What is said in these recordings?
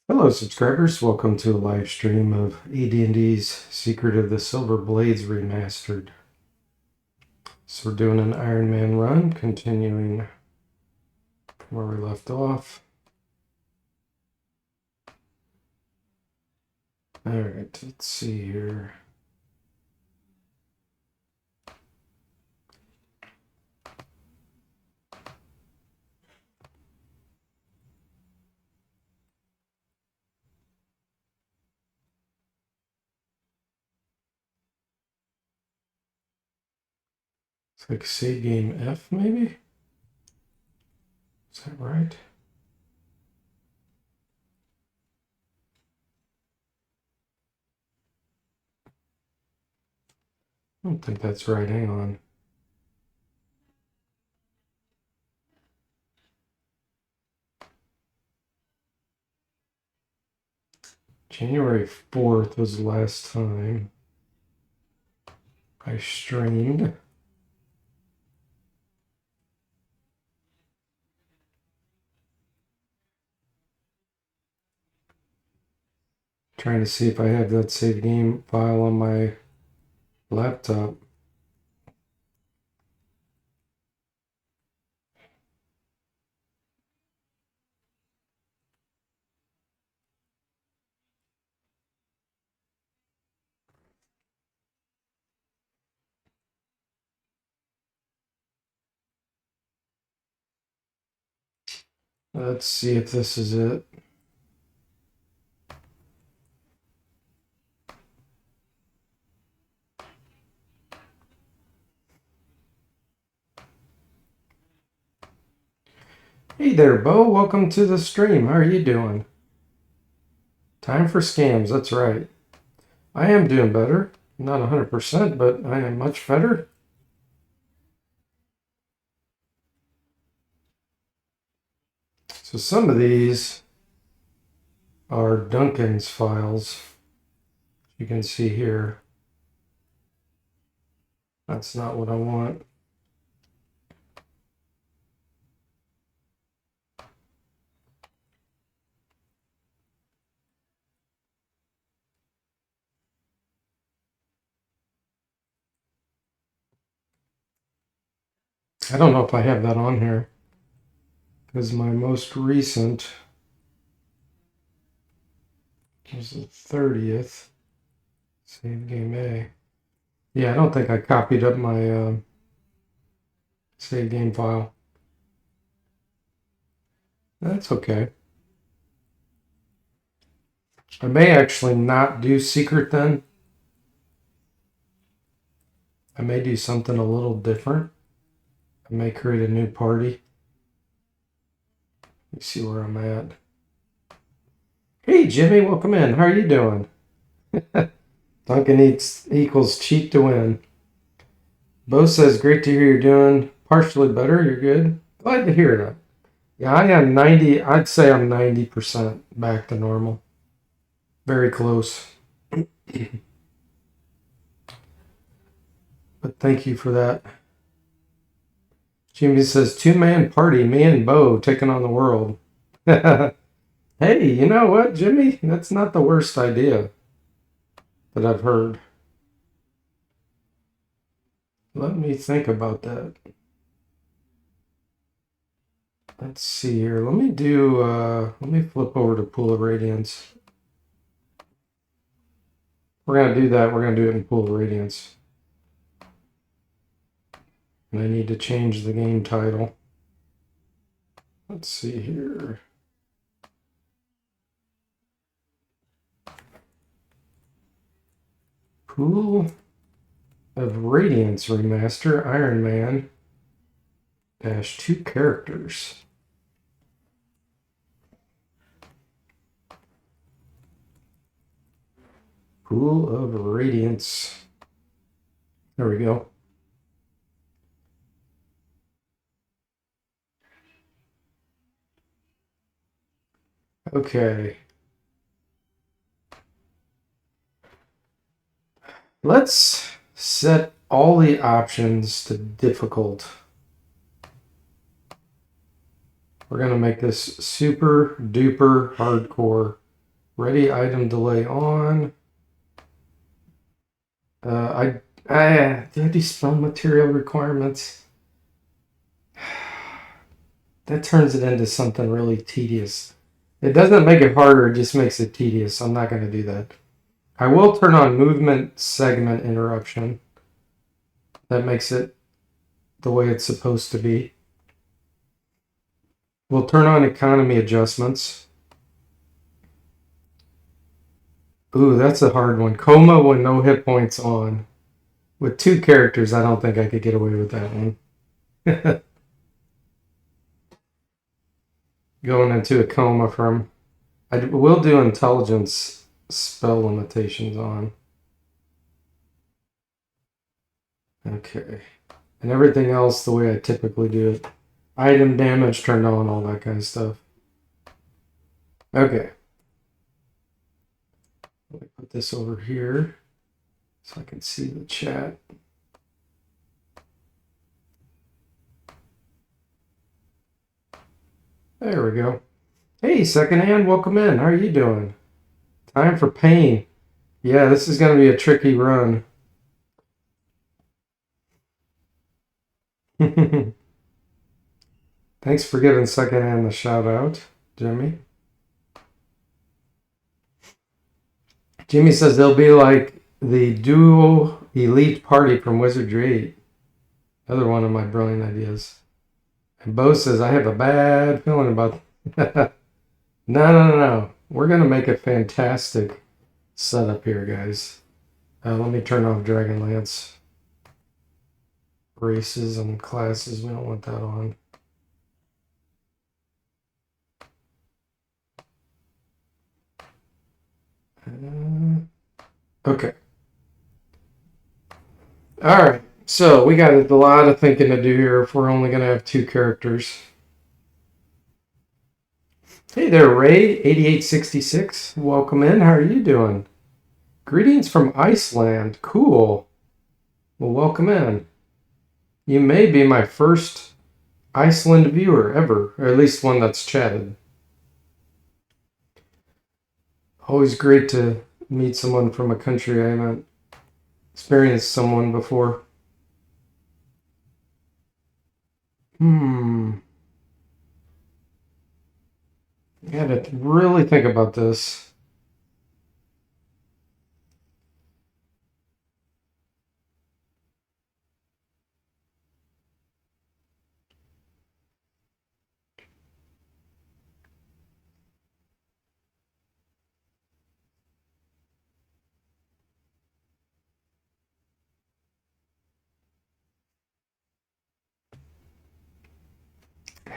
Hello subscribers, welcome to a live stream of AD&D's Secret of the Silver Blades Remastered. So we're doing an Iron Man run, continuing where we left off. Alright, let's see here. It's like save game F maybe? Is that right? I don't think that's right, hang on. January 4th was the last time I streamed. Trying to see if I have that save game file on my laptop. Let's see if this is it. Hey there, Bo. Welcome to the stream. How are you doing? Time for scams. That's right. I am doing better. Not 100%, but I am much better. So some of these are Duncan's files. You can see here. That's not what I want. I don't know if I have that on here, because my most recent was the 30th. Save game A. Yeah, I don't think I copied up my save game file. That's okay. I may actually not do secret then. I may do something a little different. I may create a new party. Let me see where I'm at. Hey Jimmy, welcome in. How are you doing? Duncan equals cheat to win. Bo says, great to hear you're doing partially better. You're good. Glad to hear that. Yeah, I am 90. I'd say I'm 90% back to normal. Very close. But thank you for that. Jimmy says, two-man party, me and Bo taking on the world. Hey, you know what, Jimmy? That's not the worst idea that I've heard. Let me think about that. Let's see here. Let me flip over to Pool of Radiance. We're going to do that. We're going to do it in Pool of Radiance. And I need to change the game title. Let's see here. Pool of Radiance Remaster Iron Man -2 characters. Pool of Radiance. There we go. Okay. Let's set all the options to difficult. We're going to make this super duper hardcore Ready item delay on. Do I do spell material requirements? That turns it into something really tedious. It doesn't make it harder, it just makes it tedious. I'm not going to do that. I will turn on movement segment interruption. That makes it the way it's supposed to be. We'll turn on economy adjustments. Ooh, that's a hard one. Coma with no hit points on. With 2 characters, I don't think I could get away with that one. Going into a coma from... I will do intelligence spell limitations on. Okay. And everything else the way I typically do it. Item damage turned on, all that kind of stuff. Okay. Let me put this over here so I can see the chat. There we go. Hey, secondhand, welcome in. How are you doing? Time for pain. Yeah, this is going to be a tricky run. Thanks for giving secondhand the shout out, Jimmy. Jimmy says they'll be like the duo elite party from Wizardry 8. Another one of my brilliant ideas. And Bo says, I have a bad feeling about... No. We're going to make a fantastic setup here, guys. Let me turn off Dragonlance. Races and classes, we don't want that on. Okay. All right. So we got a lot of thinking to do here if we're only going to have 2 characters. Hey there, Ray, 8866. Welcome in. How are you doing? Greetings from Iceland. Cool. Well, welcome in. You may be my first Iceland viewer ever, or at least one that's chatted. Always great to meet someone from a country I haven't experienced someone before. I had to really think about this.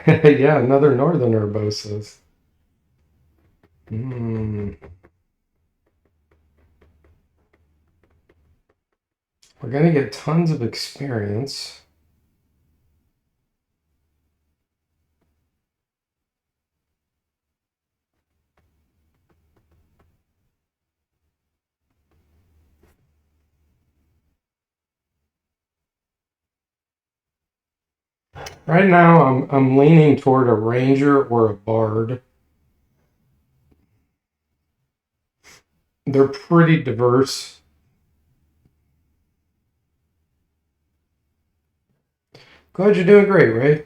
Yeah, another northerner, Bo says. We're going to get tons of experience. Right now, I'm leaning toward a ranger or a bard. They're pretty diverse. Glad you're doing great, Ray.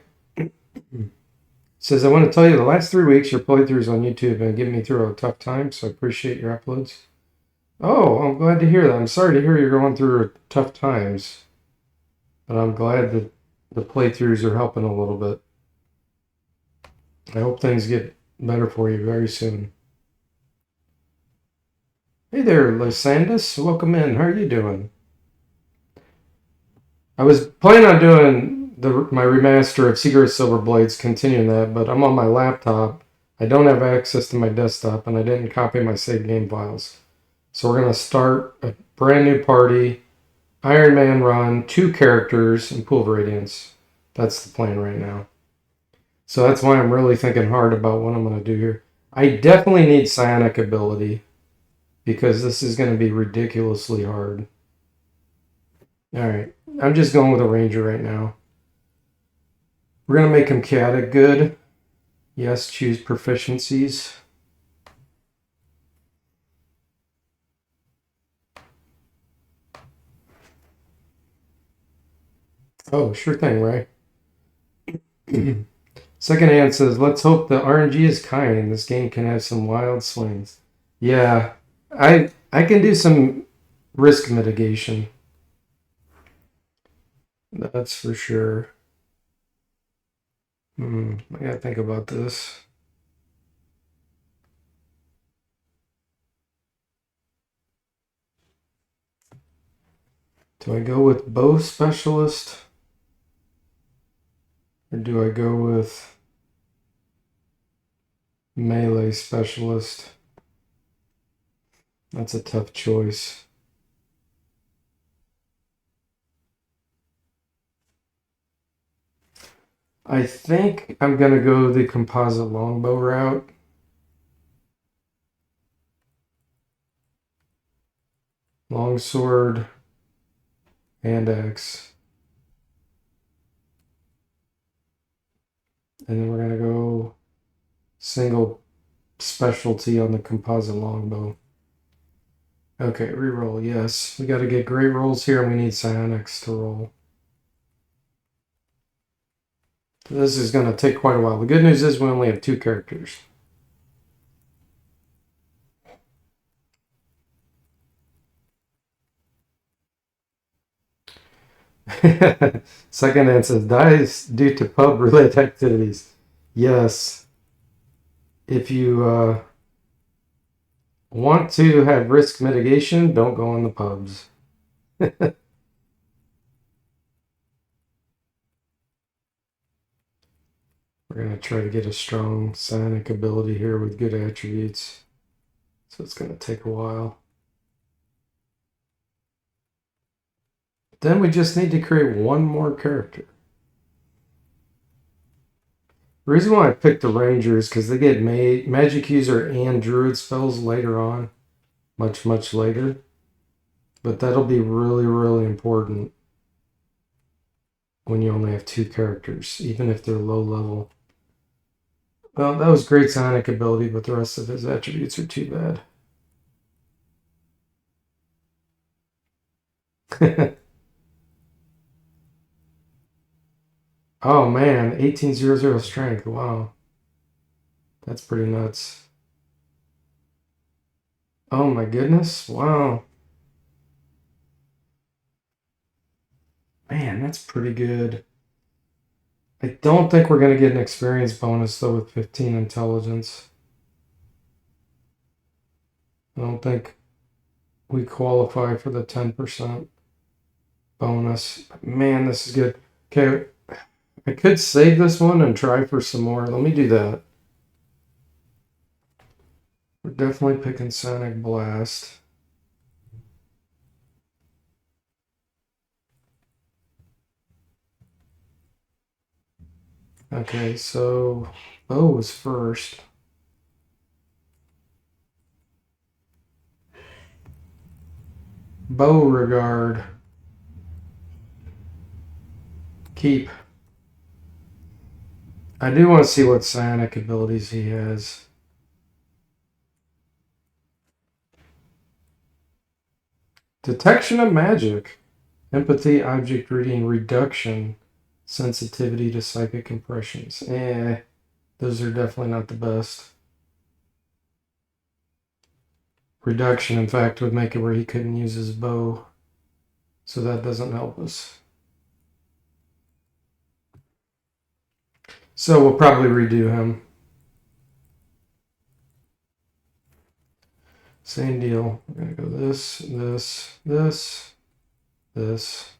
Says, I want to tell you the last 3 weeks your playthroughs on YouTube have been getting me through a tough time, so I appreciate your uploads. Oh, I'm glad to hear that. I'm sorry to hear you're going through tough times, but I'm glad that the playthroughs are helping a little bit. I hope things get better for you very soon. Hey there, Lysandus. Welcome in. How are you doing? I was planning on doing my remaster of Secret of Silver Blades, continuing that, but I'm on my laptop. I don't have access to my desktop, and I didn't copy my save game files. So we're going to start a brand new party, Iron Man run, 2 characters, and Pool of Radiance. That's the plan right now. So that's why I'm really thinking hard about what I'm going to do here. I definitely need psionic ability, because this is going to be ridiculously hard. Alright, I'm just going with a ranger right now. We're going to make him chaotic good. Yes, choose proficiencies. Oh, sure thing, Ray. Second hand says, let's hope the RNG is kind. This game can have some wild swings. Yeah, I can do some risk mitigation. That's for sure. I gotta think about this. Do I go with bow specialist? Or do I go with melee specialist? That's a tough choice. I think I'm gonna go the composite longbow route. Longsword and axe. And then we're gonna go single specialty on the composite longbow. Okay, reroll, yes. We gotta get great rolls here, and we need psionics to roll. This is gonna take quite a while. The good news is we only have 2 characters. Second hand says, dies due to pub-related activities. Yes. If you want to have risk mitigation, don't go in the pubs. We're going to try to get a strong psionic ability here with good attributes. So it's going to take a while. Then we just need to create one more character. The reason why I picked the Ranger is because they get magic user and druid spells later on. Much, much later. But that'll be really, really important when you only have 2 characters, even if they're low level. Well, that was great psionic ability, but the rest of his attributes are too bad. Oh man, 1800 strength. Wow. That's pretty nuts. Oh my goodness. Wow. Man, that's pretty good. I don't think we're going to get an experience bonus though with 15 intelligence. I don't think we qualify for the 10% bonus. Man, this is good. Okay, I could save this one and try for some more. Let me do that. We're definitely picking Sonic Blast. Okay, so bow was first. Beauregard. Keep. I do want to see what psionic abilities he has. Detection of magic. Empathy, object reading, reduction, sensitivity to psychic impressions. Those are definitely not the best. Reduction, in fact, would make it where he couldn't use his bow. So that doesn't help us. So we'll probably redo him. Same deal. We're going to go this, this, this, this.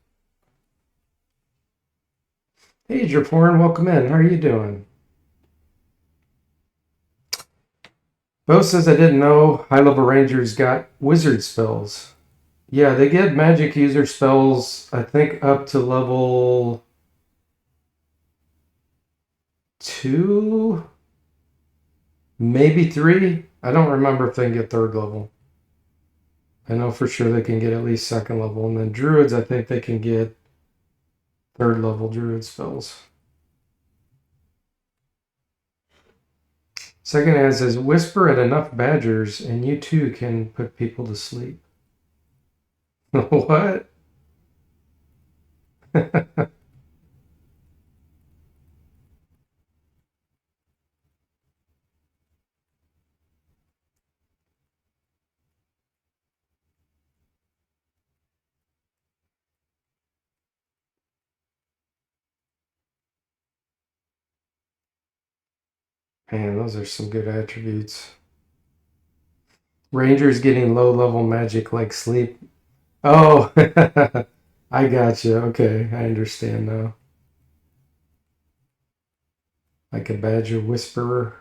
Hey, DFortae, welcome in. How are you doing? Bo says I didn't know high-level rangers got wizard spells. Yeah, they get magic user spells, I think, up to level 2, maybe 3. I don't remember if they can get 3rd level. I know for sure they can get at least 2nd level. And then druids, I think they can get 3rd level druid spells. Second hand says, whisper at enough badgers and you too can put people to sleep. What? Man, those are some good attributes. Ranger's getting low level magic like sleep. Oh, I got you. Okay, I understand now. Like a badger whisperer.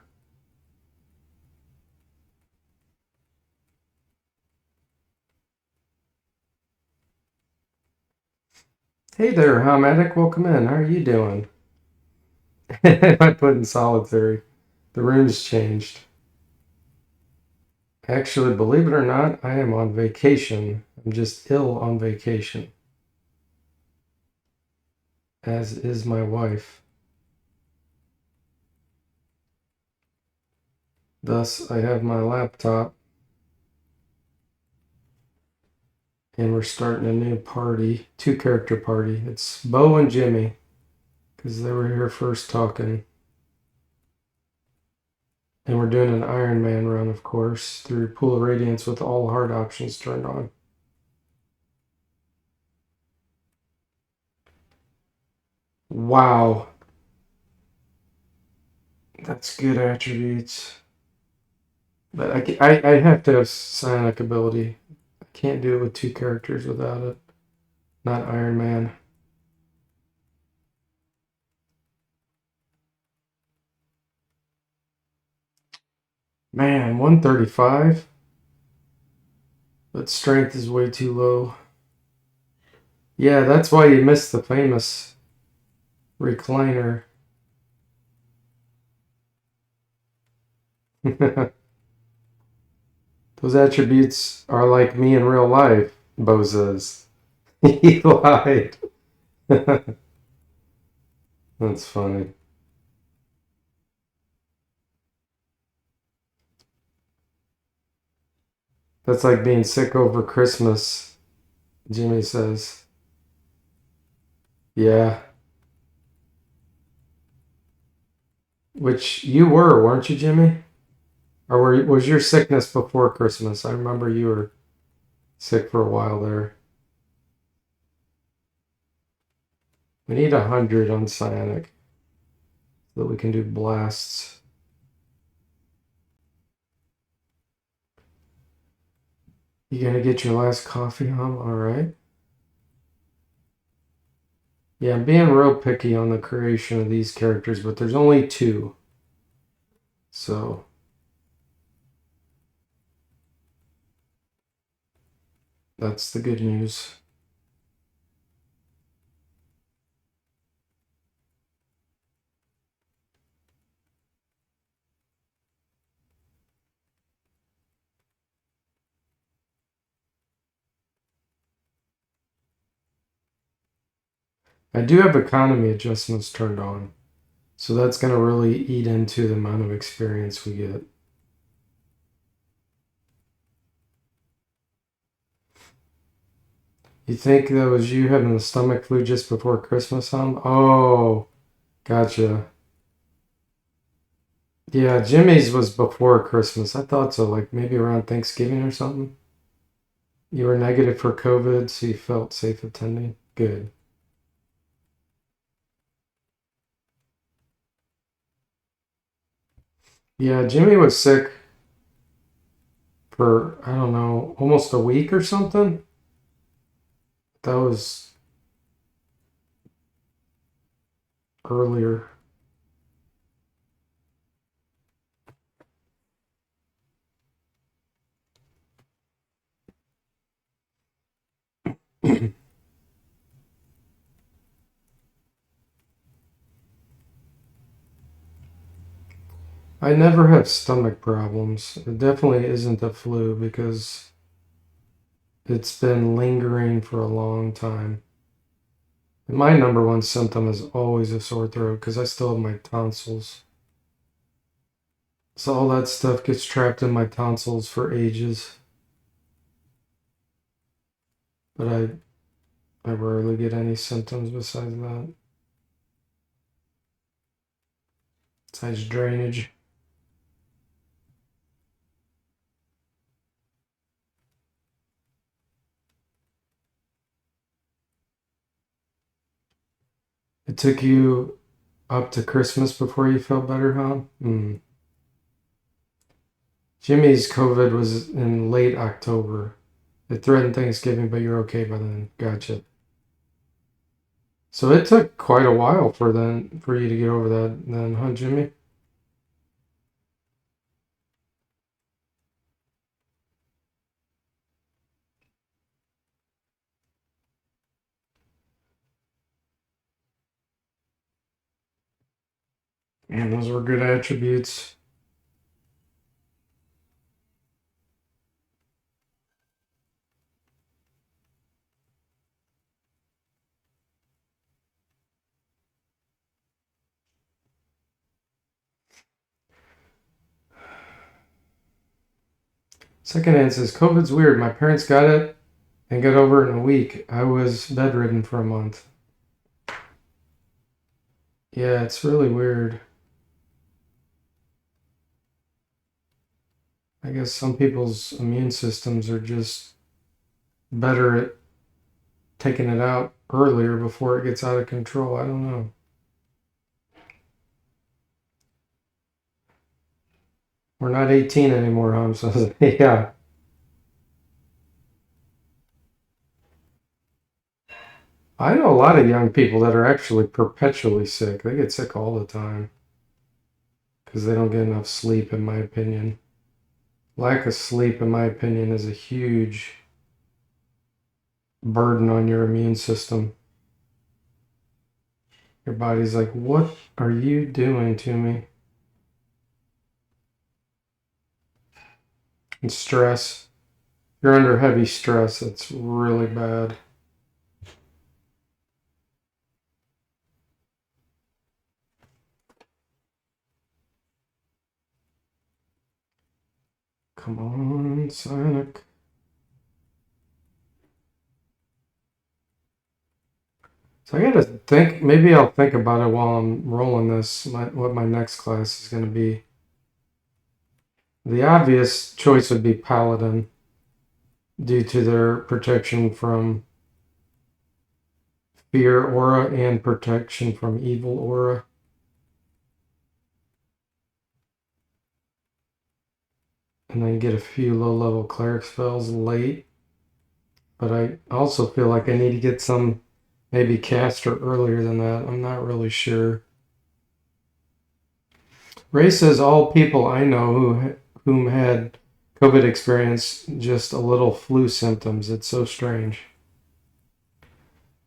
Hey there, Hamatic. Welcome in. How are you doing? I put in solitary. The room's changed. Actually, believe it or not, I am on vacation. I'm just ill on vacation, as is my wife. Thus, I have my laptop, and we're starting a new party, 2-character party. It's Bo and Jimmy, because they were here first talking. And we're doing an Iron Man run, of course, through Pool of Radiance with all hard options turned on. Wow. That's good attributes. But I have to have psionic ability. I can't do it with 2 characters without it. Not Iron Man. Man, 135? But strength is way too low. Yeah, that's why you missed the famous recliner. Those attributes are like me in real life, Bo says. He lied. That's funny. That's like being sick over Christmas, Jimmy says. Yeah. Which you were, weren't you, Jimmy? Or was your sickness before Christmas? I remember you were sick for a while there. We need 100 on psionic so that we can do blasts. You gonna get your last coffee, hum? All right. Yeah, I'm being real picky on the creation of these characters, but there's only 2. So that's the good news. I do have economy adjustments turned on. So that's going to really eat into the amount of experience we get. You think that was you having the stomach flu just before Christmas, hum? Oh, gotcha. Yeah, Jimmy's was before Christmas. I thought so, like maybe around Thanksgiving or something. You were negative for COVID, so you felt safe attending. Good. Yeah, Jimmy was sick for, I don't know, almost a week or something. That was earlier. I never have stomach problems. It definitely isn't a flu because it's been lingering for a long time. And my number one symptom is always a sore throat because I still have my tonsils. So all that stuff gets trapped in my tonsils for ages. But I rarely get any symptoms besides that. Besides drainage. It took you up to Christmas before you felt better, huh? Mm. Jimmy's COVID was in late October. It threatened Thanksgiving, but you're okay by then. Gotcha. So it took quite a while for you to get over that then, huh, Jimmy? Man, those were good attributes. Second hand says, COVID's weird. My parents got it and got over it in a week. I was bedridden for a month. Yeah, it's really weird. I guess some people's immune systems are just better at taking it out earlier before it gets out of control. I don't know. We're not 18 anymore, Hum says. Yeah. I know a lot of young people that are actually perpetually sick. They get sick all the time because they don't get enough sleep, in my opinion. Lack of sleep, in my opinion, is a huge burden on your immune system. Your body's like, what are you doing to me? And stress. If you're under heavy stress, it's really bad. Come on, Sonic. So I gotta think. Maybe I'll think about it while I'm rolling this. What my next class is gonna be. The obvious choice would be Paladin, due to their protection from fear aura and protection from evil aura. And then get a few low-level cleric spells late. But I also feel like I need to get some maybe caster earlier than that. I'm not really sure. Ray says all people I know whom had COVID experience just a little flu symptoms. It's so strange.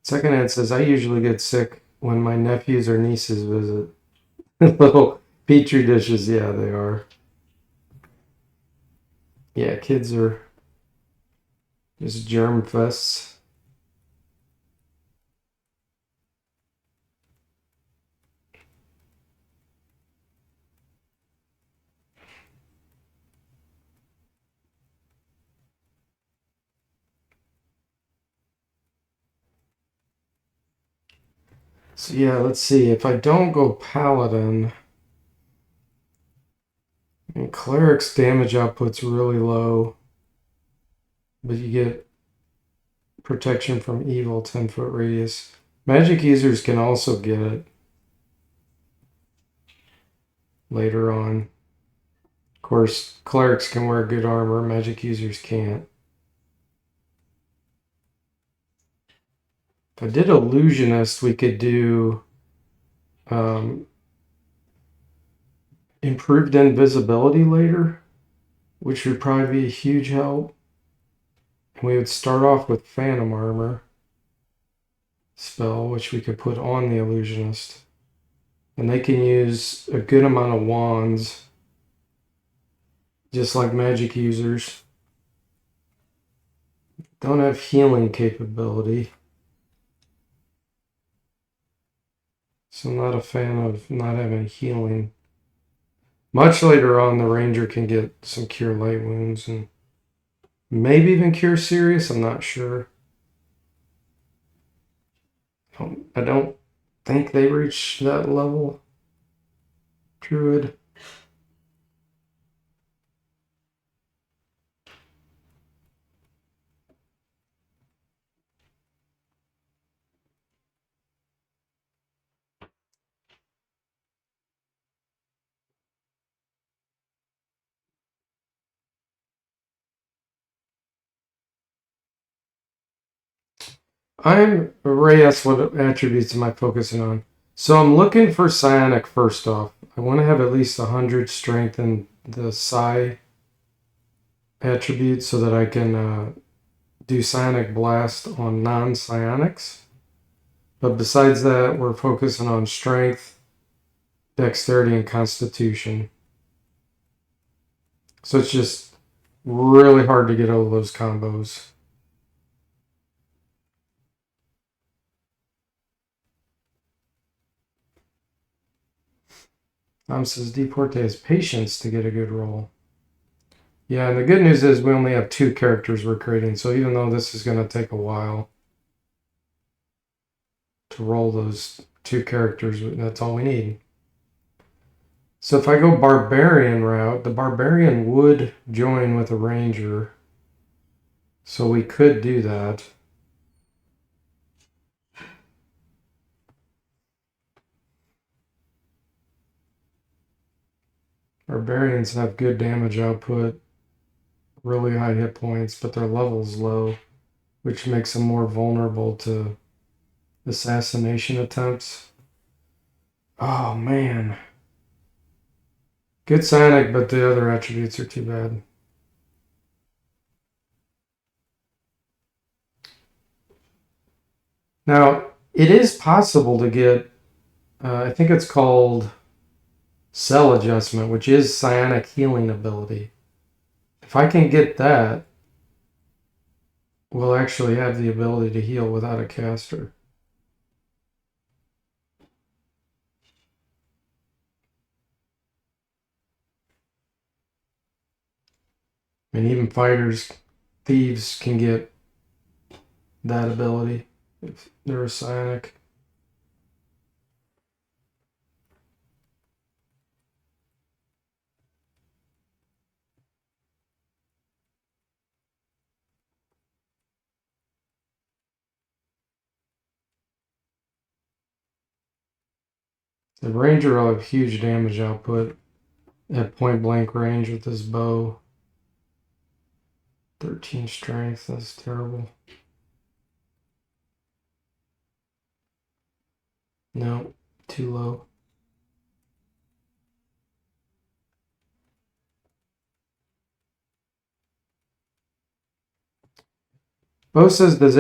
Second hand says I usually get sick when my nephews or nieces visit. Little petri dishes, yeah, they are. Yeah, kids are just germ fests. So yeah, let's see. If I don't go paladin, and cleric's damage output's really low, but you get protection from evil 10-foot radius. Magic users can also get it later on. Of course, clerics can wear good armor, magic users can't. If I did illusionist, we could do improved invisibility later, which would probably be a huge help. And we would start off with phantom armor spell, which we could put on the illusionist. And they can use a good amount of wands, just like magic users. Don't have healing capability. So I'm not a fan of not having healing. Much later on, the ranger can get some cure light wounds and maybe even cure serious. I'm not sure. I don't think they reach that level. Druid. Ray asked what attributes am I focusing on. So I'm looking for psionic first off. I want to have at least 100 strength in the psi attributes so that I can do psionic blast on non-psionics. But besides that, we're focusing on strength, dexterity, and constitution. So it's just really hard to get all those combos. Says DFortae has patience to get a good roll. Yeah, and the good news is we only have 2 characters we're creating, so even though this is going to take a while to roll those 2 characters, that's all we need. So if I go barbarian route, the barbarian would join with a ranger, so we could do that. Barbarians have good damage output, really high hit points, but their level's low, which makes them more vulnerable to assassination attempts. Oh man. Good psionic, but the other attributes are too bad. Now, it is possible to get, I think it's called cell adjustment, which is psionic healing ability. If I can get that, we'll actually have the ability to heal without a caster. And even fighters, thieves can get that ability if they're a psionic. The ranger will have huge damage output at point blank range with his bow. 13 strength, that's terrible. No, too low. Bo says, does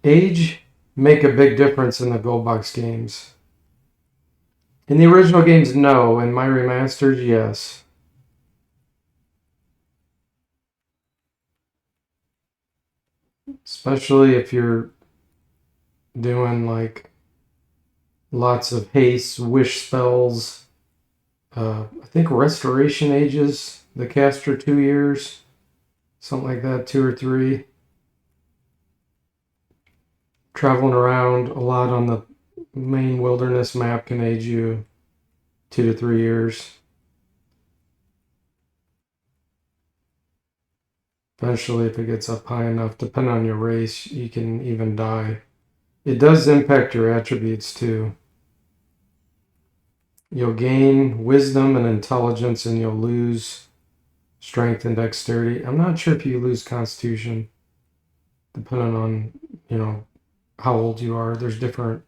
age make a big difference in the Gold Box games? In the original games, no. In my remasters, yes. Especially if you're doing like lots of haste, wish spells. I think restoration ages the caster 2 years. Something like that, 2 or 3. Traveling around a lot on the main wilderness map can age you 2 to 3 years. Eventually, if it gets up high enough, depending on your race, you can even die. It does impact your attributes too. You'll gain wisdom and intelligence, and you'll lose strength and dexterity. I'm not sure if you lose constitution, depending on, how old you are. There's different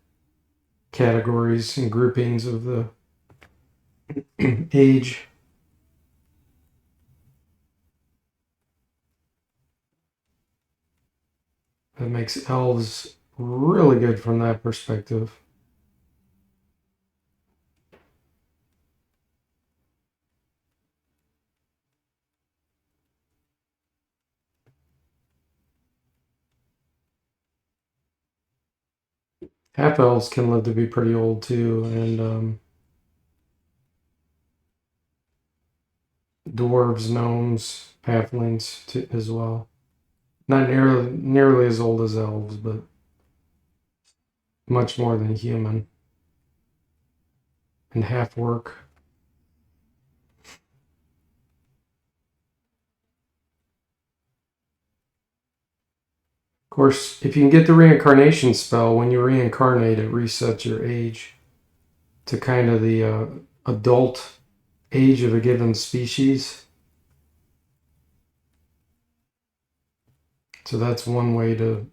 categories and groupings of the age. That makes elves really good from that perspective. Half elves can live to be pretty old too, and dwarves, gnomes, halflings as well. Not nearly as old as elves, but much more than human. And half work. Of course, if you can get the reincarnation spell, when you reincarnate, it resets your age to kind of the adult age of a given species. So that's one way to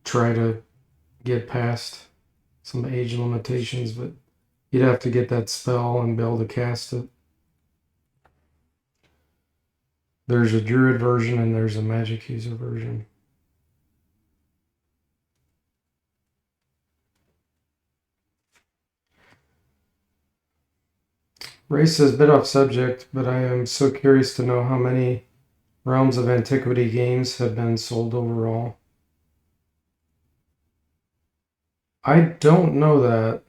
try to get past some age limitations, but you'd have to get that spell and be able to cast it. There's a druid version and there's a magic user version. Ray says, bit off subject, but I am so curious to know how many Realms of Antiquity games have been sold overall. I don't know that.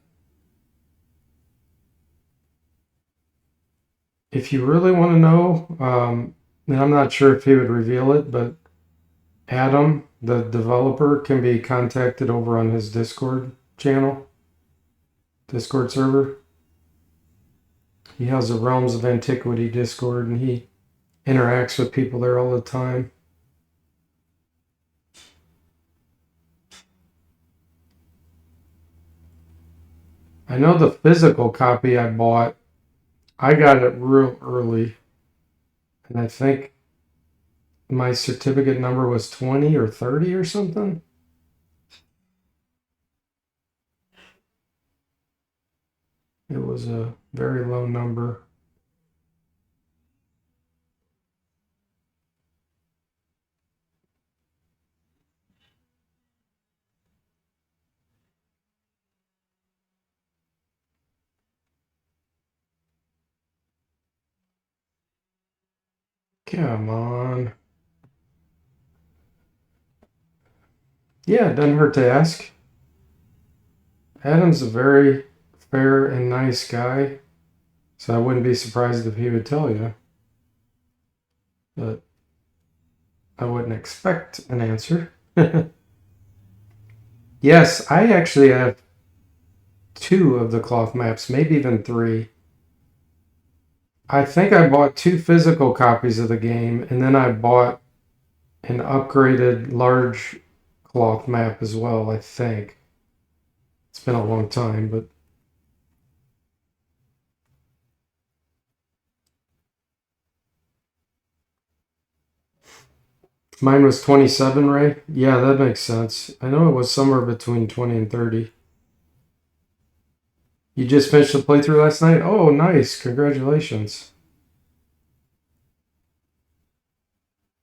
If you really want to know, and I'm not sure if he would reveal it, but Adam, the developer, can be contacted over on his Discord channel, Discord server. He has a Realms of Antiquity Discord, and he interacts with people there all the time. I know the physical copy I bought, I got it real early, and I think my certificate number was 20 or 30 or something. It was a very low number. Come on. Yeah, it doesn't hurt to ask. Adam's a very fair and nice guy, so I wouldn't be surprised if he would tell you. But I wouldn't expect an answer. Yes, I actually have 2 of the cloth maps, maybe even 3. I think I bought 2 physical copies of the game, and then I bought an upgraded large cloth map as well, I think. It's been a long time, but mine was 27, Ray? Yeah, that makes sense. I know it was somewhere between 20 and 30. You just finished the playthrough last night? Oh, nice. Congratulations.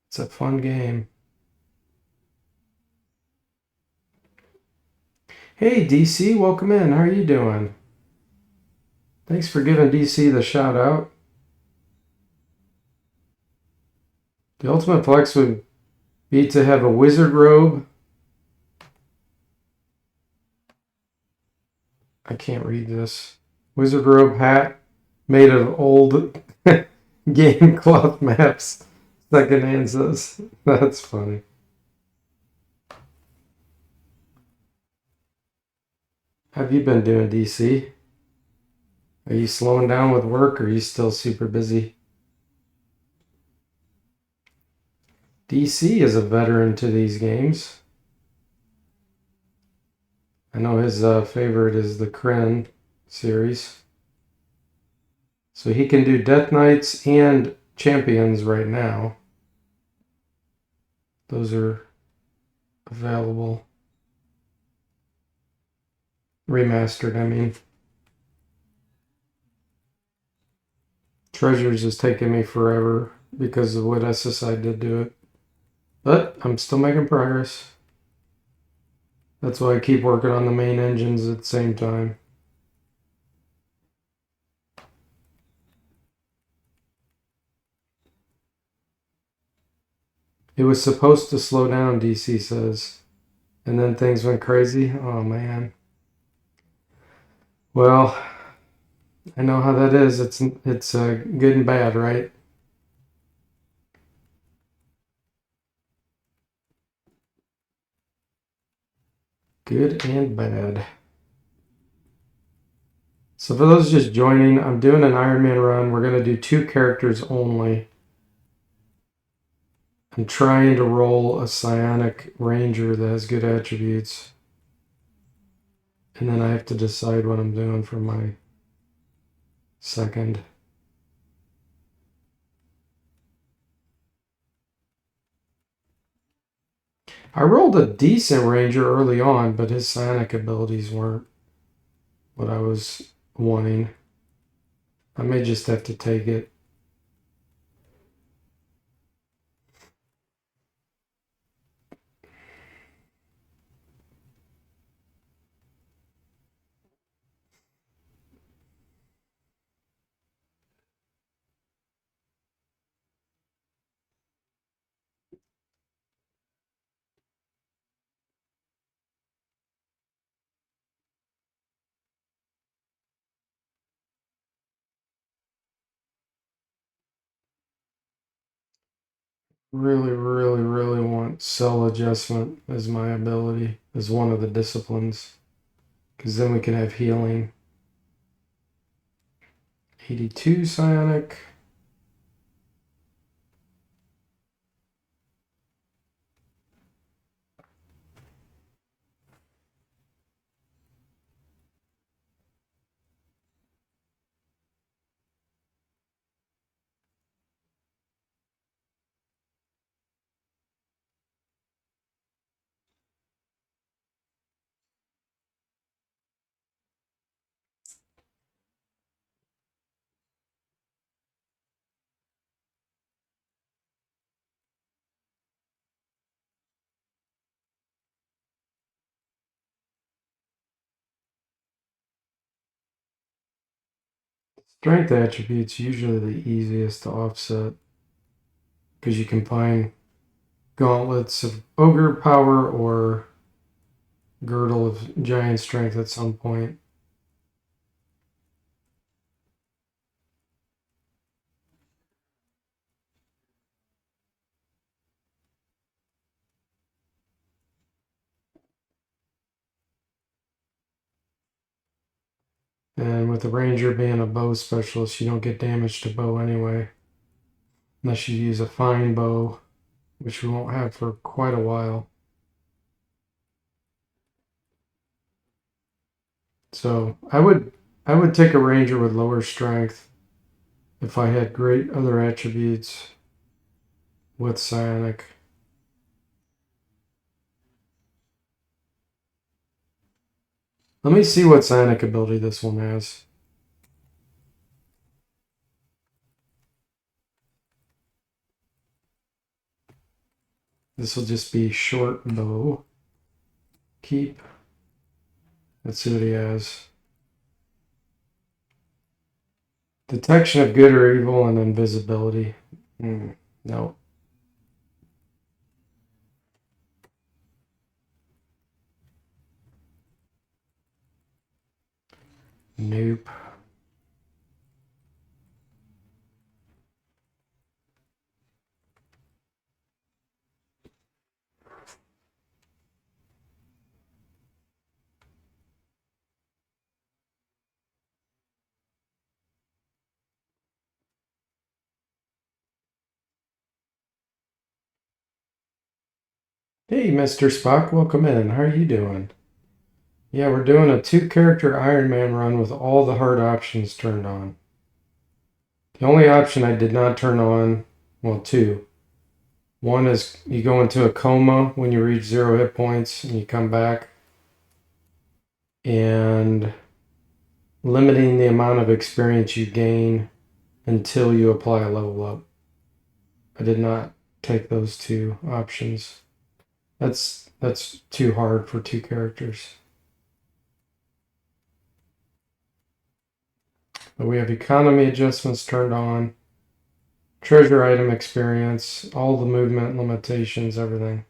It's a fun game. Hey, DC, welcome in. How are you doing? Thanks for giving DC the shout out. The ultimate flex would be to have a wizard robe. I can't read this. Wizard robe hat made of old game cloth maps. Secondhand says. That's funny. How have you been doing, DC? Are you slowing down with work or are you still super busy? DC is a veteran to these games. I know his favorite is the Kryn series. So he can do Death Knights and Champions right now. Those are available. Remastered, I mean. Treasures is taking me forever because of what SSI did to it. But I'm still making progress. That's why I keep working on the main engines at the same time. It was supposed to slow down, DC says. And then things went crazy. Oh, man. Well, I know how that is. It's good and bad, right? Good and bad. So for those just joining, I'm doing an Iron Man run. We're going to do 2 characters only. I'm trying to roll a Psionic Ranger that has good attributes. And then I have to decide what I'm doing for my second. I rolled a decent ranger early on, but his psionic abilities weren't what I was wanting. I may just have to take it. Really, really, really want cell adjustment as my ability, as one of the disciplines. Because then we can have healing. 82 psionic. Strength attributes usually the easiest to offset because you can find gauntlets of ogre power or girdle of giant strength at some point. And with the ranger being a bow specialist, you don't get damage to bow anyway, unless you use a fine bow, which we won't have for quite a while. So I would take a ranger with lower strength if I had great other attributes with psionic. Let me see what psionic ability this one has. This will just be short bow. Keep. Let's see what he has. Detection of good or evil and invisibility. No. Nope. Hey, Mr. Spock, welcome in. How are you doing? Yeah, we're doing a 2-character Iron Man run with all the hard options turned on. The only option I did not turn on, well, 2. One is you go into a coma when you reach 0 hit points and you come back. And limiting the amount of experience you gain until you apply a level up. I did not take those 2 options. That's too hard for 2 characters. But we have economy adjustments turned on, treasure item experience, all the movement limitations, everything.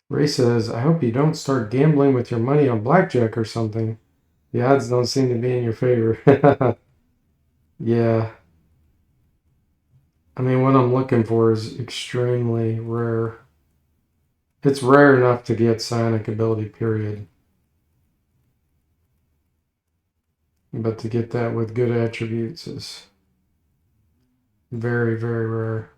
Ray says, I hope you don't start gambling with your money on blackjack or something. The odds don't seem to be in your favor. Yeah. I mean, what I'm looking for is extremely rare. It's rare enough to get psionic ability, period. But to get that with good attributes is very, very rare.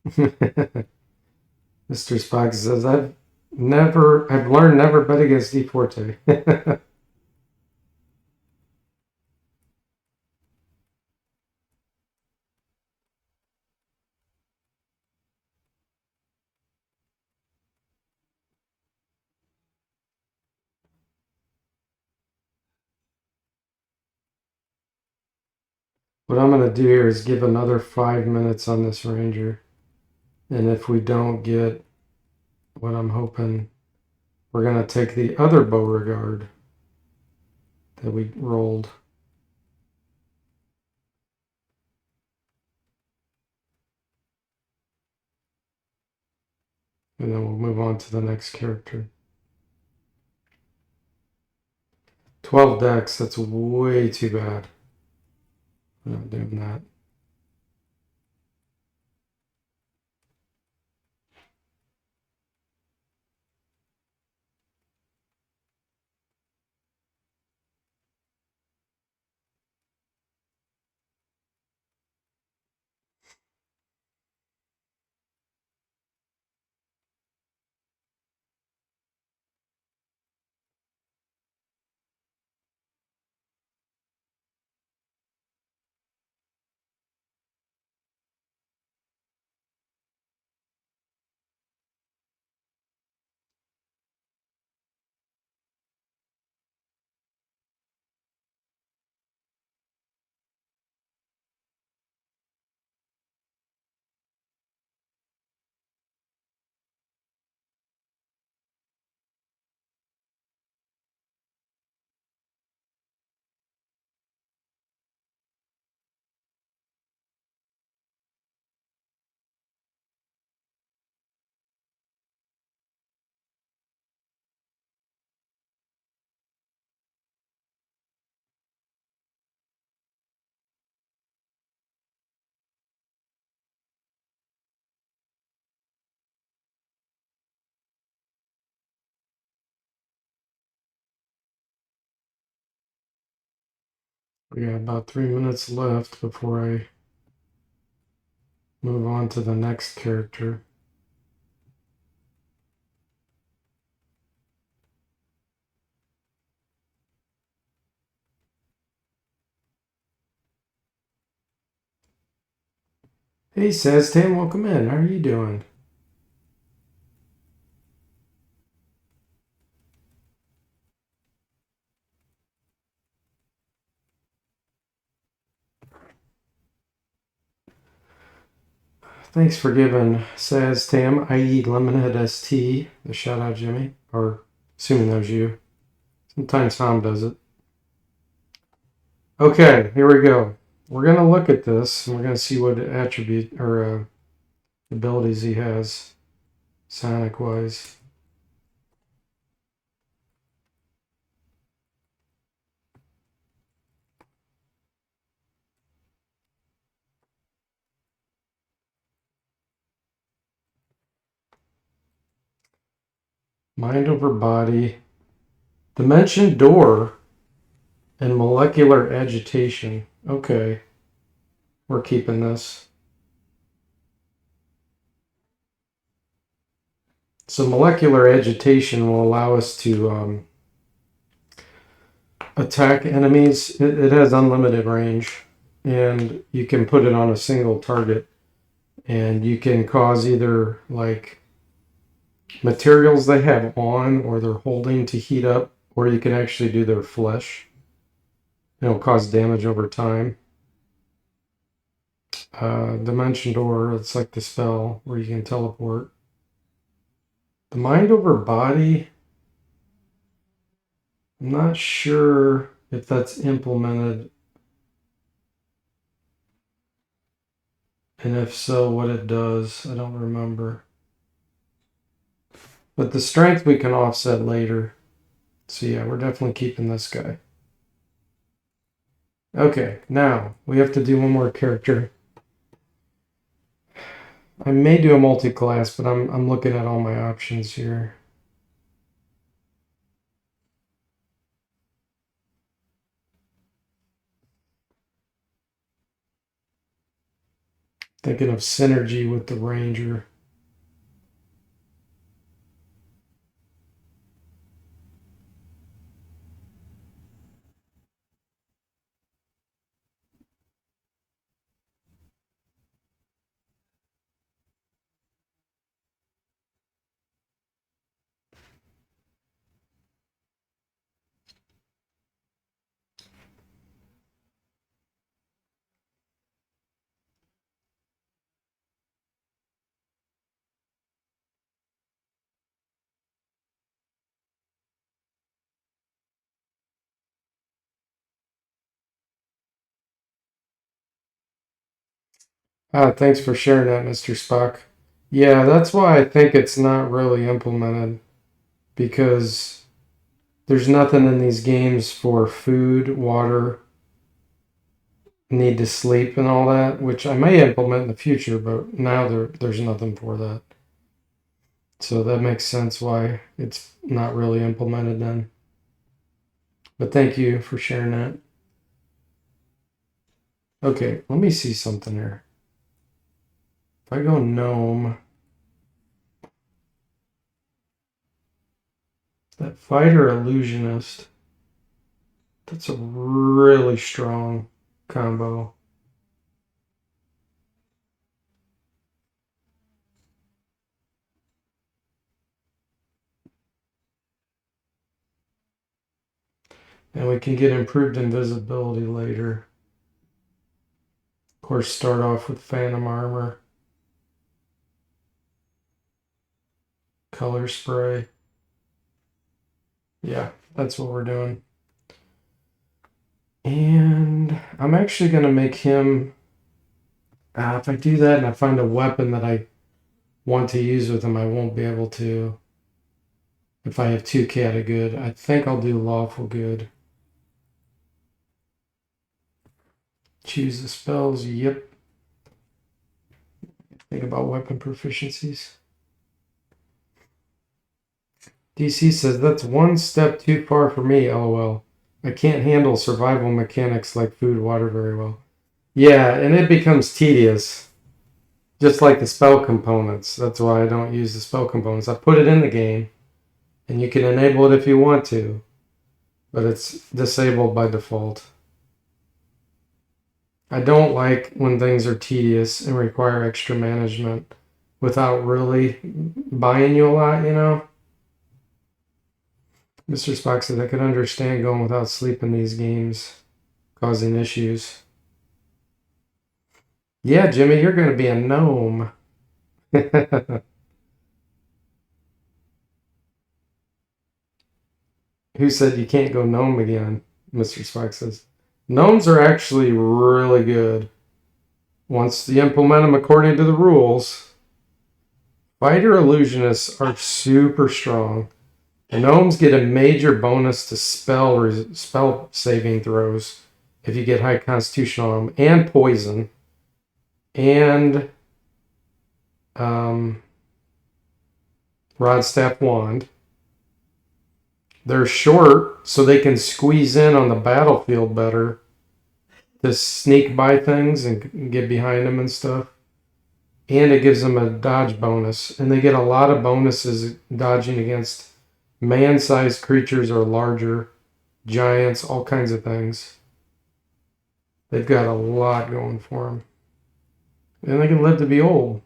Mr. Spock says, I've learned never bet against DFortae. What I'm going to do here is give another 5 minutes on this Ranger. And if we don't get what I'm hoping, we're going to take the other Beauregard that we rolled. And then we'll move on to the next character. 12 decks, that's way too bad. We're not doing that. We got about 3 minutes left before I move on to the next character. Hey, says Tim, welcome in. How are you doing? Thanks for giving Saz Tam, i.e. Lemonhead ST, the shout out, Jimmy. Or assuming that was you. Sometimes Tom does it. Okay, here we go. We're going to look at this and we're going to see what attribute or abilities he has, sonic wise. Mind over body, dimension door, and molecular agitation. Okay, we're keeping this. So molecular agitation will allow us to attack enemies. It has unlimited range, and you can put it on a single target, and you can cause either like materials they have on or they're holding to heat up, or you can actually do their flesh. It'll cause damage over time. Dimension door, it's like the spell where you can teleport. The mind over body, I'm not sure if that's implemented, and if so, what it does. I don't remember. But the strength we can offset later. So yeah, we're definitely keeping this guy. Okay, now we have to do one more character. I may do a multi-class, but I'm looking at all my options here. Thinking of synergy with the Ranger. Thanks for sharing that, Mr. Spock. Yeah, that's why I think it's not really implemented, because there's nothing in these games for food, water, need to sleep, and all that, which I may implement in the future, but now there's nothing for that. So that makes sense why it's not really implemented then. But thank you for sharing that. Okay, let me see something here. If I go gnome, that fighter illusionist, that's a really strong combo. And we can get improved invisibility later. Of course, start off with phantom armor. Color spray. Yeah, that's what we're doing. And I'm actually going to make him, if I do that and I find a weapon that I want to use with him, I won't be able to. If I have 2 Cata good, I think I'll do lawful good. Choose the spells, yep. Think about weapon proficiencies. DC says, that's one step too far for me, lol. I can't handle survival mechanics like food, water very well. Yeah, and it becomes tedious. Just like the spell components. That's why I don't use the spell components. I put it in the game, and you can enable it if you want to, but it's disabled by default. I don't like when things are tedious and require extra management without really buying you a lot, you know? Mr. Spock said, I could understand going without sleep in these games, causing issues. Yeah, Jimmy, you're going to be a gnome. Who said you can't go gnome again? Mr. Spock says. Gnomes are actually really good. Once you implement them according to the rules, fighter illusionists are super strong. The gnomes get a major bonus to spell saving throws if you get high constitution on them, and poison, and rod, staff, wand. They're short, so they can squeeze in on the battlefield better to sneak by things and get behind them and stuff. And it gives them a dodge bonus, and they get a lot of bonuses dodging against man-sized creatures or larger, giants, all kinds of things. They've got a lot going for them. And they can live to be old.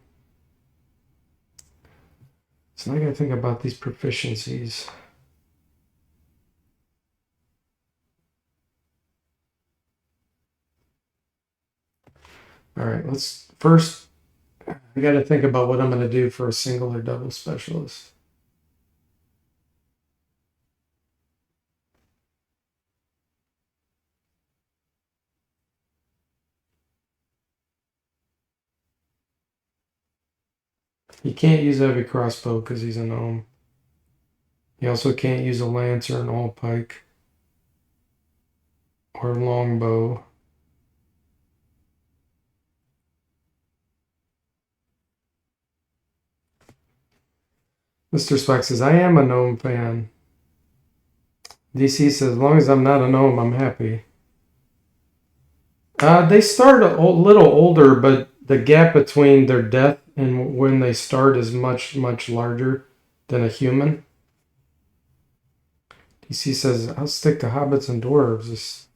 So now I gotta think about these proficiencies. Alright, let's first, I gotta think about what I'm gonna do for a single or double specialist. He can't use a heavy crossbow because he's a gnome. He also can't use a lance or an all pike or a longbow. Mr. Spock says, I am a gnome fan. DC says, as long as I'm not a gnome, I'm happy. They start a little older, but the gap between their death and when they start is much, much larger than a human. DC says, I'll stick to hobbits and dwarves as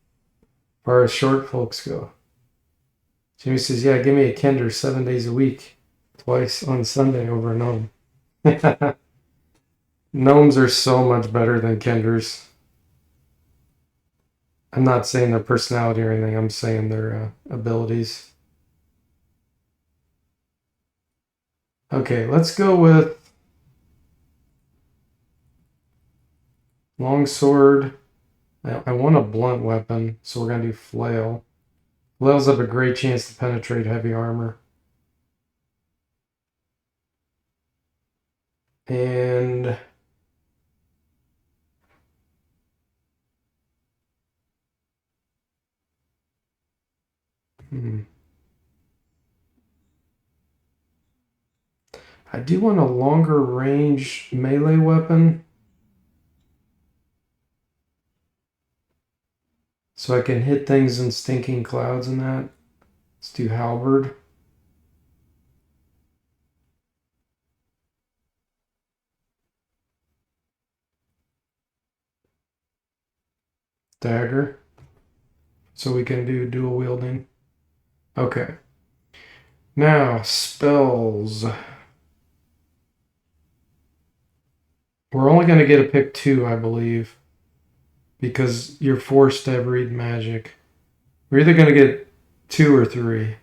far as short folks go. Jimmy says, yeah, give me a Kender 7 days a week, twice on Sunday over a gnome. Gnomes are so much better than Kenders. I'm not saying their personality or anything, I'm saying their abilities. Okay, let's go with longsword. I want a blunt weapon, so we're going to do flail. Flails have a great chance to penetrate heavy armor. And I do want a longer range melee weapon, so I can hit things in stinking clouds and that. Let's do halberd. Dagger. So we can do dual wielding. Okay. Now, spells. We're only going to get to pick 2, I believe, because you're forced to read magic. We're either going to get 2 or 3.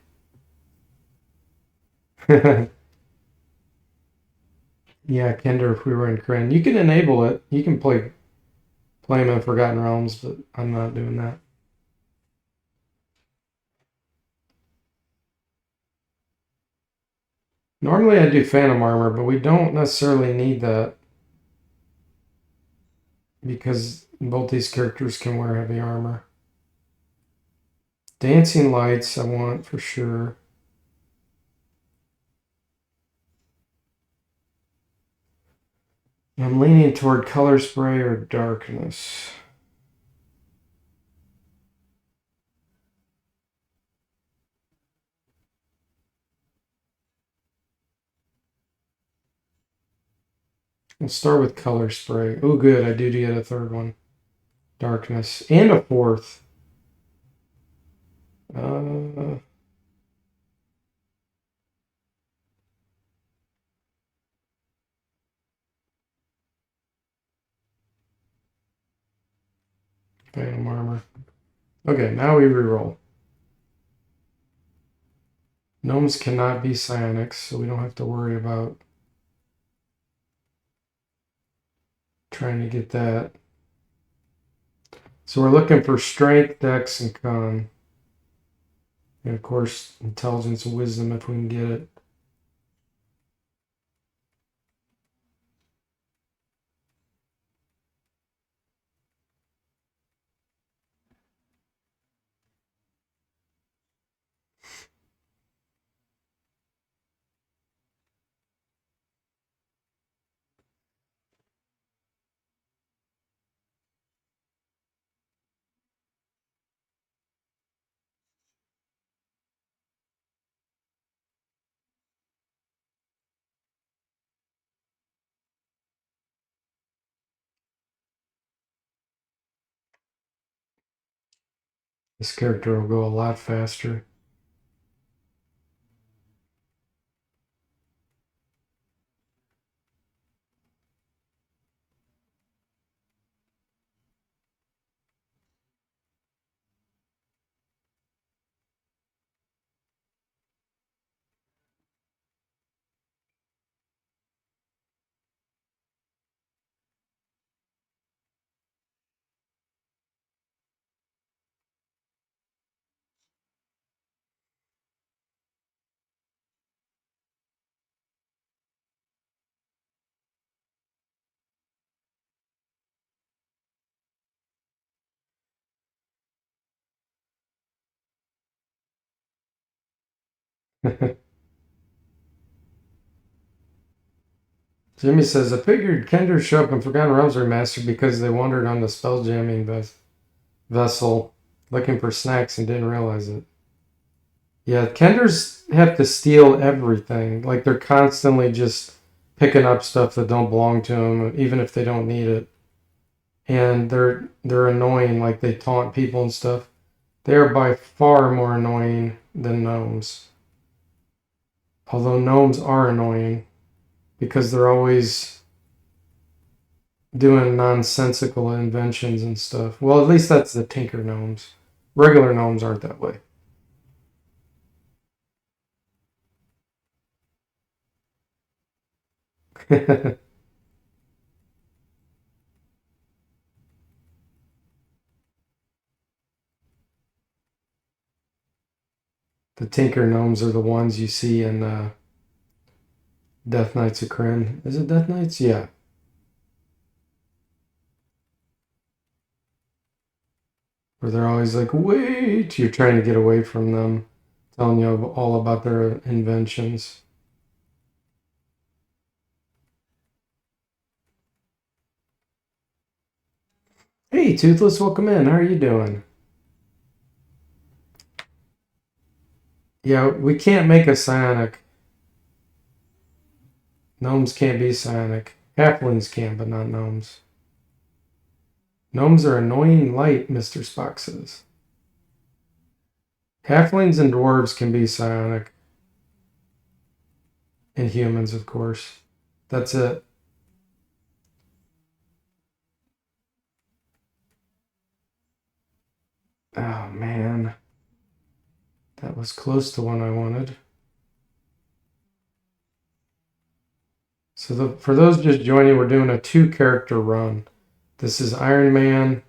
Yeah, Kender, if we were in Kryn. You can enable it. You can play him in Forgotten Realms, but I'm not doing that. Normally I do Phantom Armor, but we don't necessarily need that because both these characters can wear heavy armor. Dancing Lights I want for sure. I'm leaning toward Color Spray or Darkness. Let's start with Color Spray. Oh, good. I do get a third one. Darkness. And a fourth. Phantom Armor. Okay, now we reroll. Gnomes cannot be psionics, so we don't have to worry about trying to get that. So we're looking for strength, dex, and con. And of course, intelligence and wisdom if we can get it. This character will go a lot faster. Jimmy says, I figured Kender show up in Forgotten Realms Remastered because they wandered on the spell jamming vessel looking for snacks and didn't realize it. Yeah, Kenders have to steal everything. Like they're constantly just picking up stuff that don't belong to them, even if they don't need it. And they're annoying. Like they taunt people and stuff. They are by far more annoying than gnomes. Although gnomes are annoying because they're always doing nonsensical inventions and stuff. Well, at least that's the tinker gnomes. Regular gnomes aren't that way. The tinker gnomes are the ones you see in Death Knights of Kryn. Is it Death Knights? Yeah. Where they're always like, wait, you're trying to get away from them, telling you all about their inventions. Hey, Toothless, welcome in. How are you doing? Yeah, we can't make a psionic. Gnomes can't be psionic. Halflings can, but not gnomes. Gnomes are annoying light, Mr. Spock says. Halflings and dwarves can be psionic. And humans, of course. That's it. Oh, man. That was close to one I wanted. So for those just joining, we're doing a 2-character run. This is Iron Man,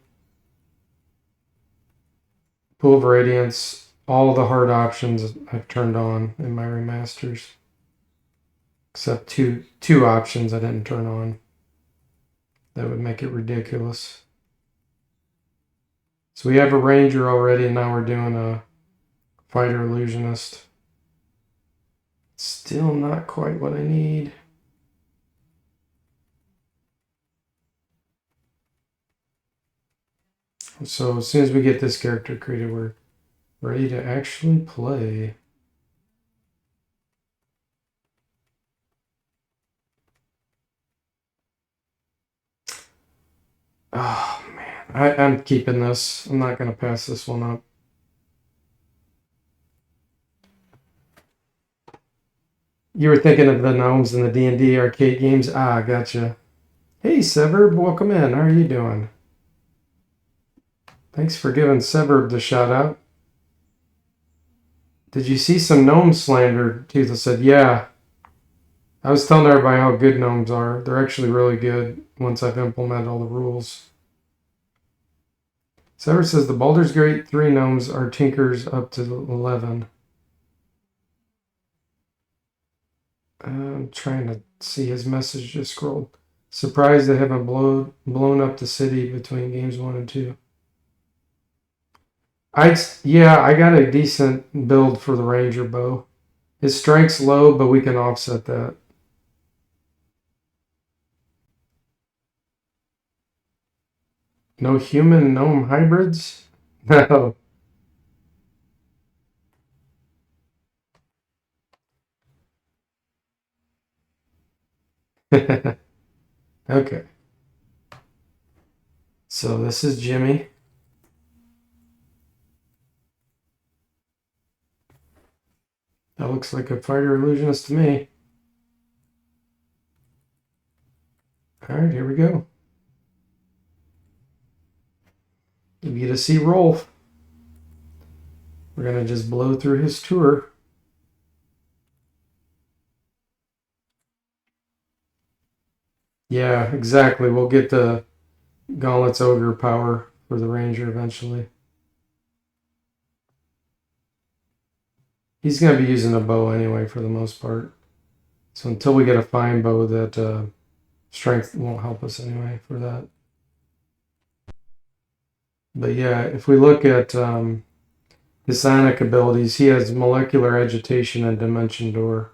Pool of Radiance, all the hard options I've turned on in my remasters. Except two options I didn't turn on. That would make it ridiculous. So we have a Ranger already, and now we're doing a Fighter Illusionist. Still not quite what I need. So as soon as we get this character created, we're ready to actually play. Oh, man. I'm keeping this. I'm not going to pass this one up. You were thinking of the gnomes in the D&D arcade games? Ah, gotcha. Hey, Severb, welcome in. How are you doing? Thanks for giving Severb the shout out. Did you see some gnome slander? Tootha said, yeah. I was telling everybody how good gnomes are. They're actually really good once I've implemented all the rules. Sever says the Baldur's Gate 3 gnomes are tinkers up to 11. I'm trying to see his message just scrolled. Surprised they haven't blown up the city between games 1 and 2. I got a decent build for the Ranger bow. His strength's low, but we can offset that. No human gnome hybrids? No. Okay. So this is Jimmy. That looks like a fighter illusionist to me. All right, here we go. You get to see Rolf. We're going to just blow through his tour. Yeah, exactly. We'll get the Gauntlet's Ogre power for the Ranger eventually. He's going to be using a bow anyway for the most part. So until we get a fine bow, that strength won't help us anyway for that. But yeah, if we look at his psionic abilities, he has molecular agitation and dimension door.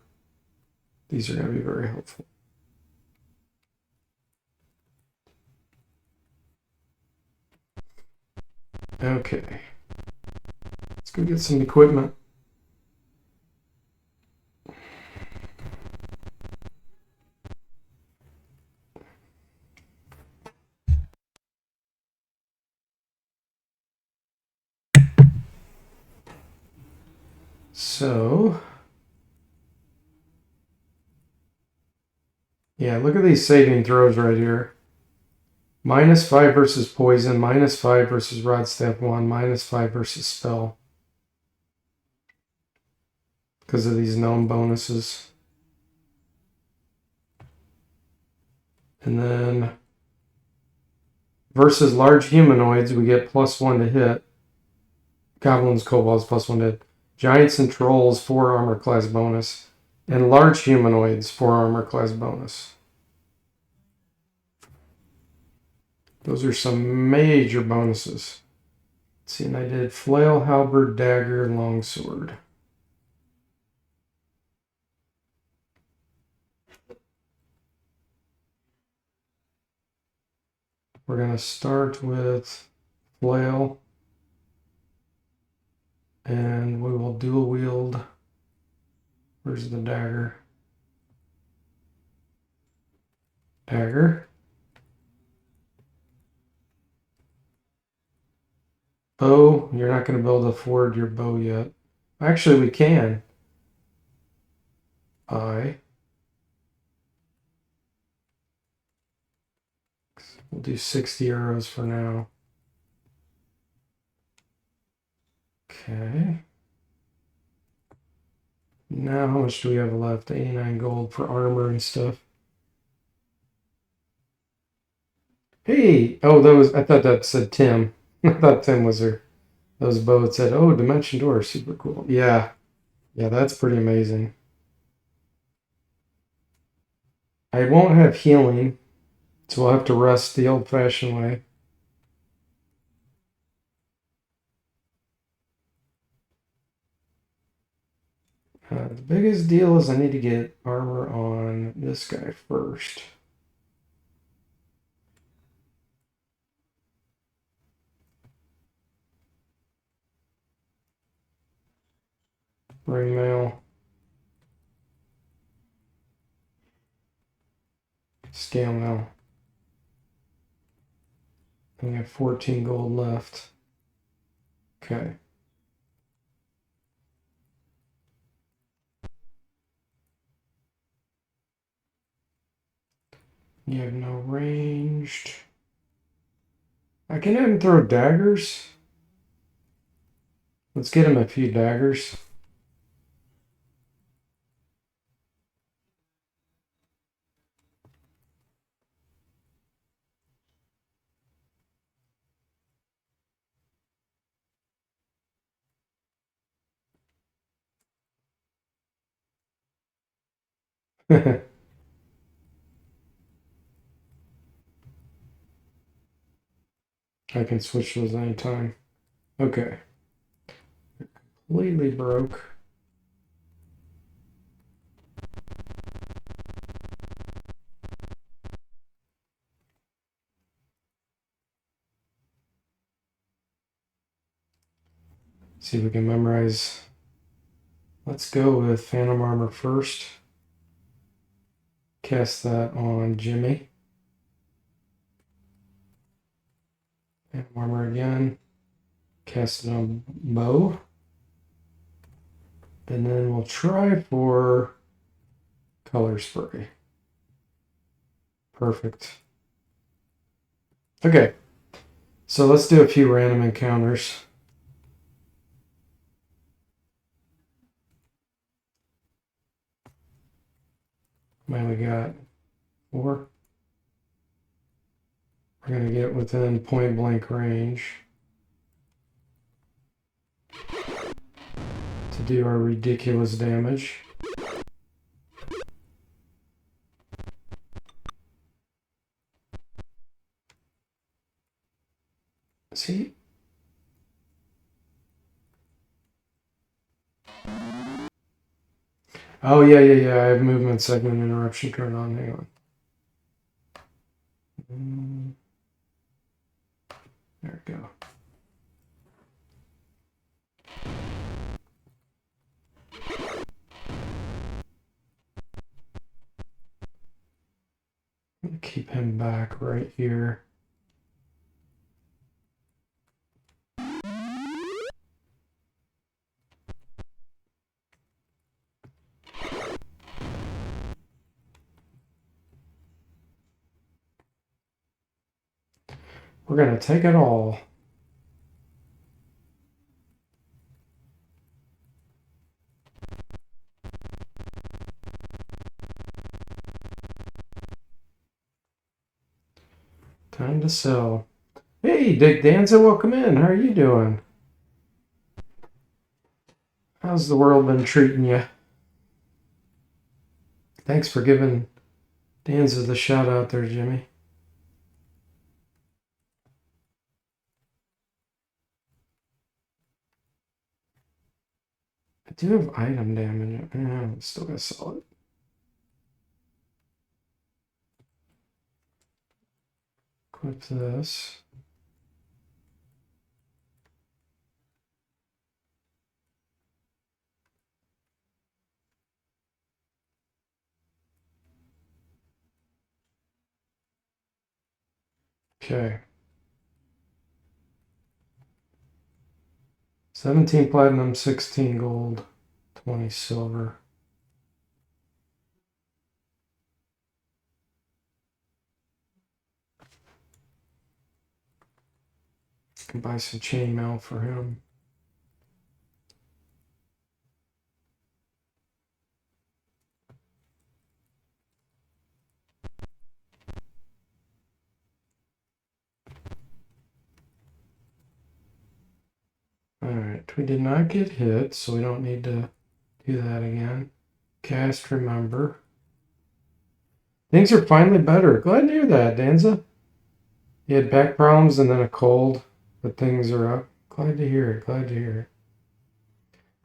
These are going to be very helpful. Okay. Let's go get some equipment. So, yeah, look at these saving throws right here. -5 versus poison, -5 versus rod step 1, -5 versus spell. Because of these known bonuses. And then versus large humanoids, we get +1 to hit. Goblins, kobolds, +1 to hit. Giants and trolls, 4 armor class bonus. And large humanoids, 4 armor class bonus. Those are some major bonuses. Let's see, and I did flail, halberd, dagger, longsword. We're going to start with flail. And we will dual wield. Where's the dagger? Dagger. Bow. You're not going to be able to afford your bow yet. Actually, we can. We'll do 60 arrows for now. Okay. Now, how much do we have left? 89 gold for armor and stuff. Hey! Oh, that was, I thought that said Tim. I thought Tim was her. Those boats said, oh, Dimension Door, super cool. Yeah. Yeah, that's pretty amazing. I won't have healing, so we'll have to rest the old-fashioned way. The biggest deal is I need to get armor on this guy first. Ring mail. Scale mail. I have 14 gold left. Okay. You have no ranged. I can have him throw daggers. Let's get him a few daggers. I can switch those anytime. Okay. Completely broke. See if we can memorize. Let's go with Phantom Armor first. Cast that on Jimmy. Phantom Armor again. Cast it on Bo. And then we'll try for color spray. Perfect. Okay. So let's do a few random encounters. What we got? 4. We're going to get within point blank range to do our ridiculous damage. See? Oh, yeah. I have movement segment interruption turned on. Hang on. There we go. I'm going to keep him back right here. We're going to take it all. Time to sell. Hey, Dick Danza, welcome in. How are you doing? How's the world been treating you? Thanks for giving Danza the shout out there, Jimmy. I do have item damage. Yeah, I'm still gonna sell it. Equip this. Okay. 17 platinum, 16 gold, 20 silver. Can buy some chainmail for him. Alright, we did not get hit, so we don't need to do that again. Cast remember. Things are finally better. Glad to hear that, Danza. You had back problems and then a cold, but things are up. Glad to hear it. Glad to hear it.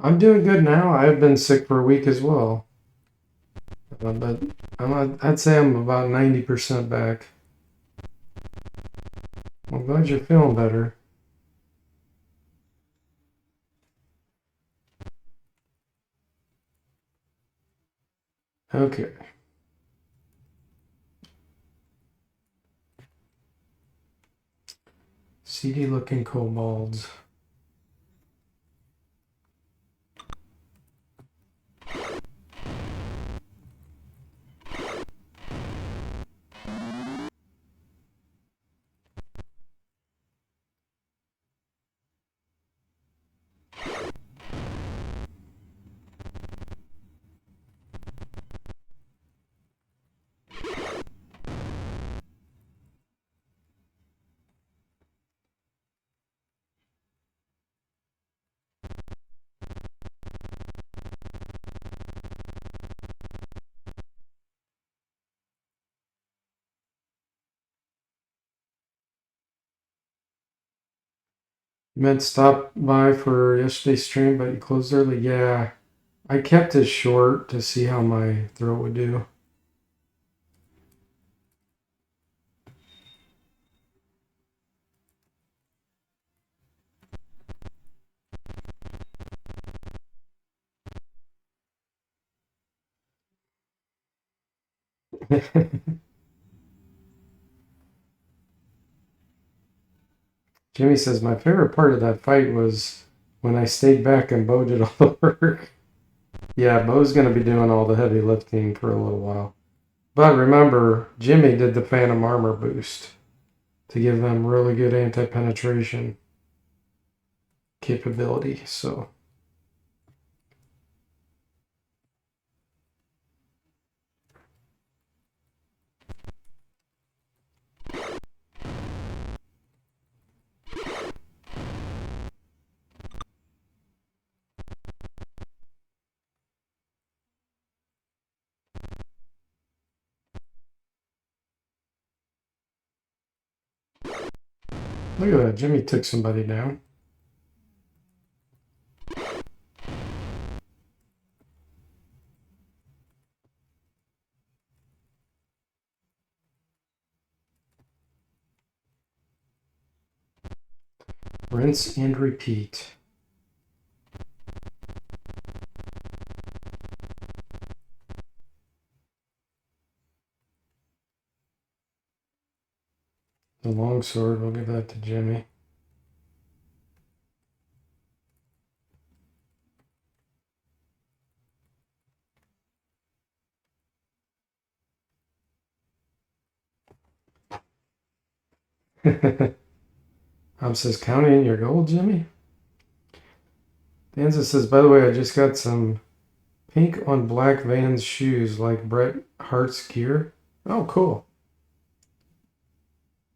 I'm doing good now. I've been sick for a week as well. But I'd say I'm about 90% back. I'm glad you're feeling better. Okay. Seedy looking kobolds. You meant stop by for yesterday's stream, but you closed early? Yeah. I kept it short to see how my throat would do. Jimmy says, my favorite part of that fight was when I stayed back and Bo did all the work. Yeah, Bo's going to be doing all the heavy lifting for a little while. But remember, Jimmy did the Phantom Armor boost to give them really good anti-penetration capability. So look at that. Jimmy took somebody down. Rinse and repeat. The longsword, we'll give that to Jimmy. Says, counting your gold, Jimmy? Danza says, by the way, I just got some pink on black Vans shoes like Bret Hart's gear. Oh, cool.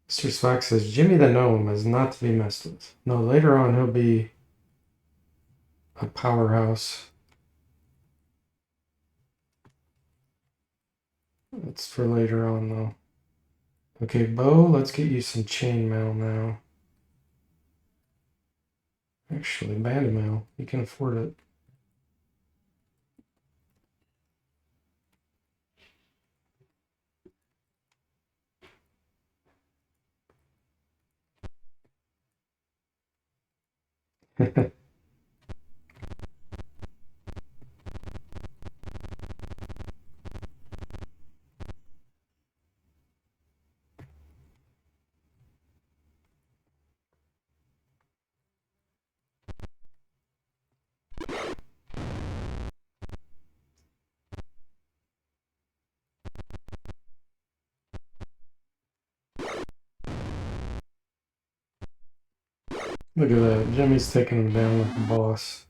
Mr. Spock says, Jimmy the Gnome is not to be messed with. No, later on he'll be a powerhouse. That's for later on, though. Okay, Bo, let's get you some chainmail now. Actually, bandit mail. You can afford it. Look at that. Jimmy's taking him down like a boss.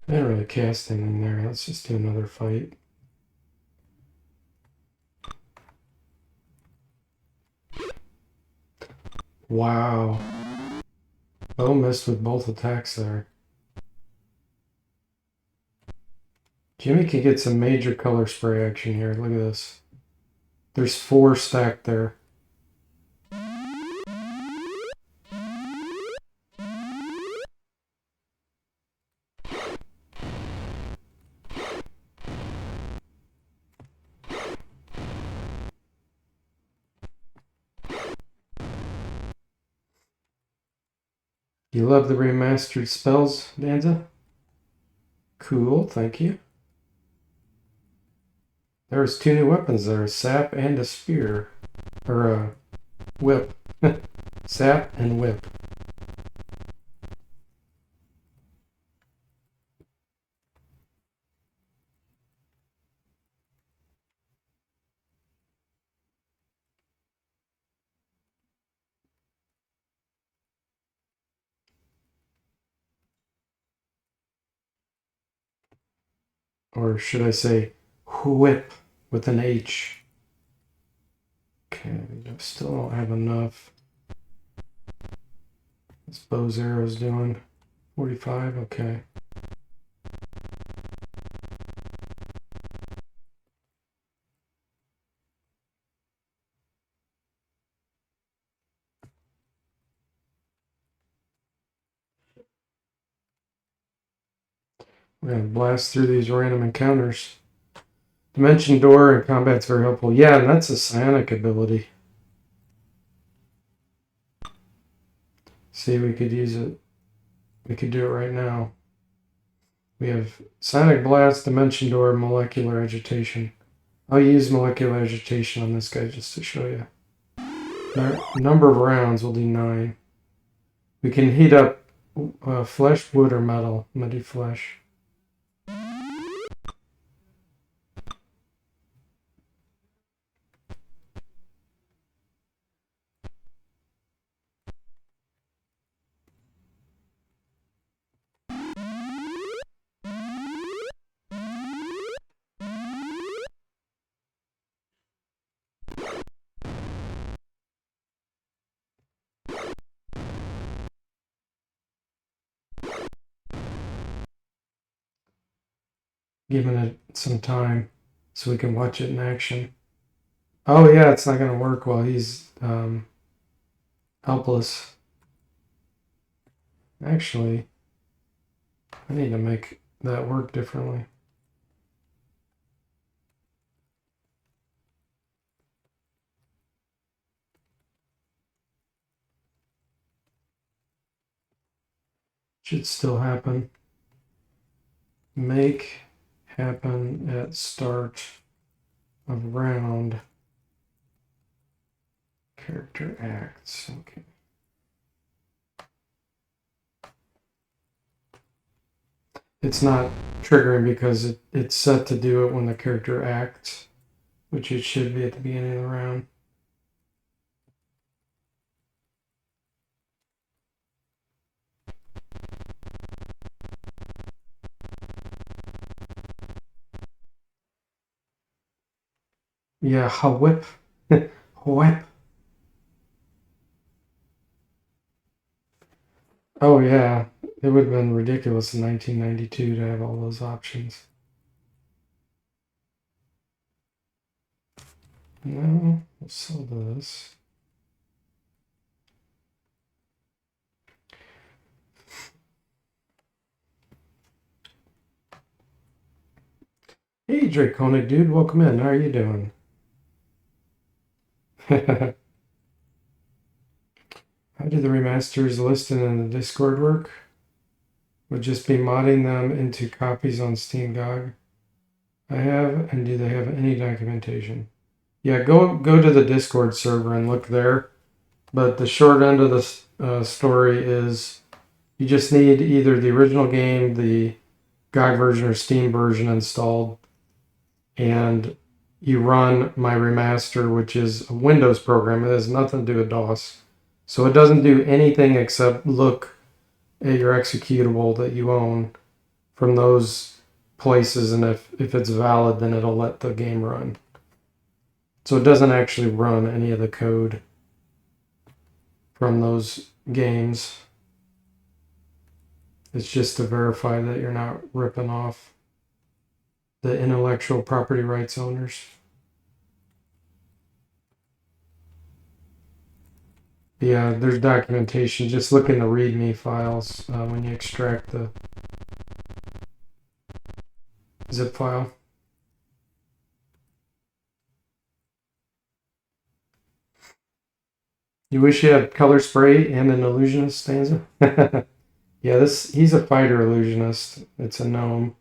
I didn't really cast him in there. Let's just do another fight. Wow. Bo missed with both attacks there. Jimmy could get some major color spray action here. Look at this. There's 4 stacked there. You love the remastered spells, Danza? Cool, thank you. There's 2 new weapons there, a sap and a spear. Or a whip. Sap and whip. Or should I say whip with an H? Okay, I still don't have enough. This bow's arrow's doing 45, okay. We're gonna blast through these random encounters. Dimension door in combat's very helpful. Yeah, and that's a psionic ability. See, we could use it. We could do it right now. We have psionic blast, dimension door, molecular agitation. I'll use molecular agitation on this guy just to show you. Number of rounds will do 9. We can heat up flesh, wood, or metal. I'm gonna do flesh. Giving it some time so we can watch it in action. Oh yeah, it's not going to work while he's helpless. Actually, I need to make that work differently. Should still happen. Make happen at start of round. Character acts. Okay. It's not triggering because it's set to do it when the character acts, which it should be at the beginning of the round. Yeah, whip. Whip. Oh yeah, it would have been ridiculous in 1992 to have all those options. No, we'll sell this. Hey, Draconic dude, welcome in. How are you doing? How do the remasters listed in the Discord work? Would just be modding them into copies on Steam GOG. I have, and do they have any documentation? Yeah, go to the Discord server and look there. But the short end of the story is you just need either the original game, the GOG version or Steam version installed, and you run my Remaster, which is a Windows program. It has nothing to do with DOS. So it doesn't do anything except look at your executable that you own from those places, and if it's valid, then it'll let the game run. So it doesn't actually run any of the code from those games. It's just to verify that you're not ripping off the intellectual property rights owners. Yeah, there's documentation. Just look in the README files when you extract the zip file. You wish you had color spray and an illusionist stanza? Yeah, he's a fighter illusionist. It's a gnome.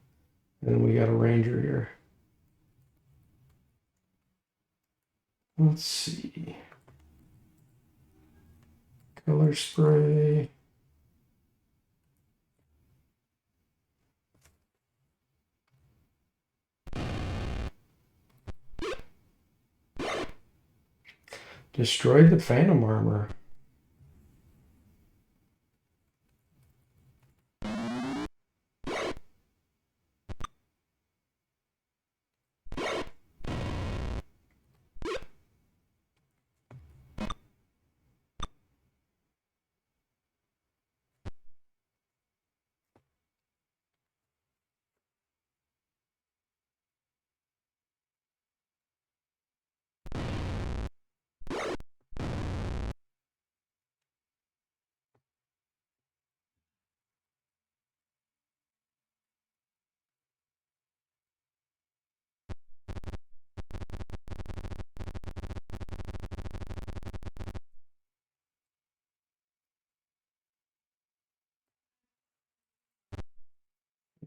And we got a ranger here. Let's see. Color spray. Destroyed the phantom armor.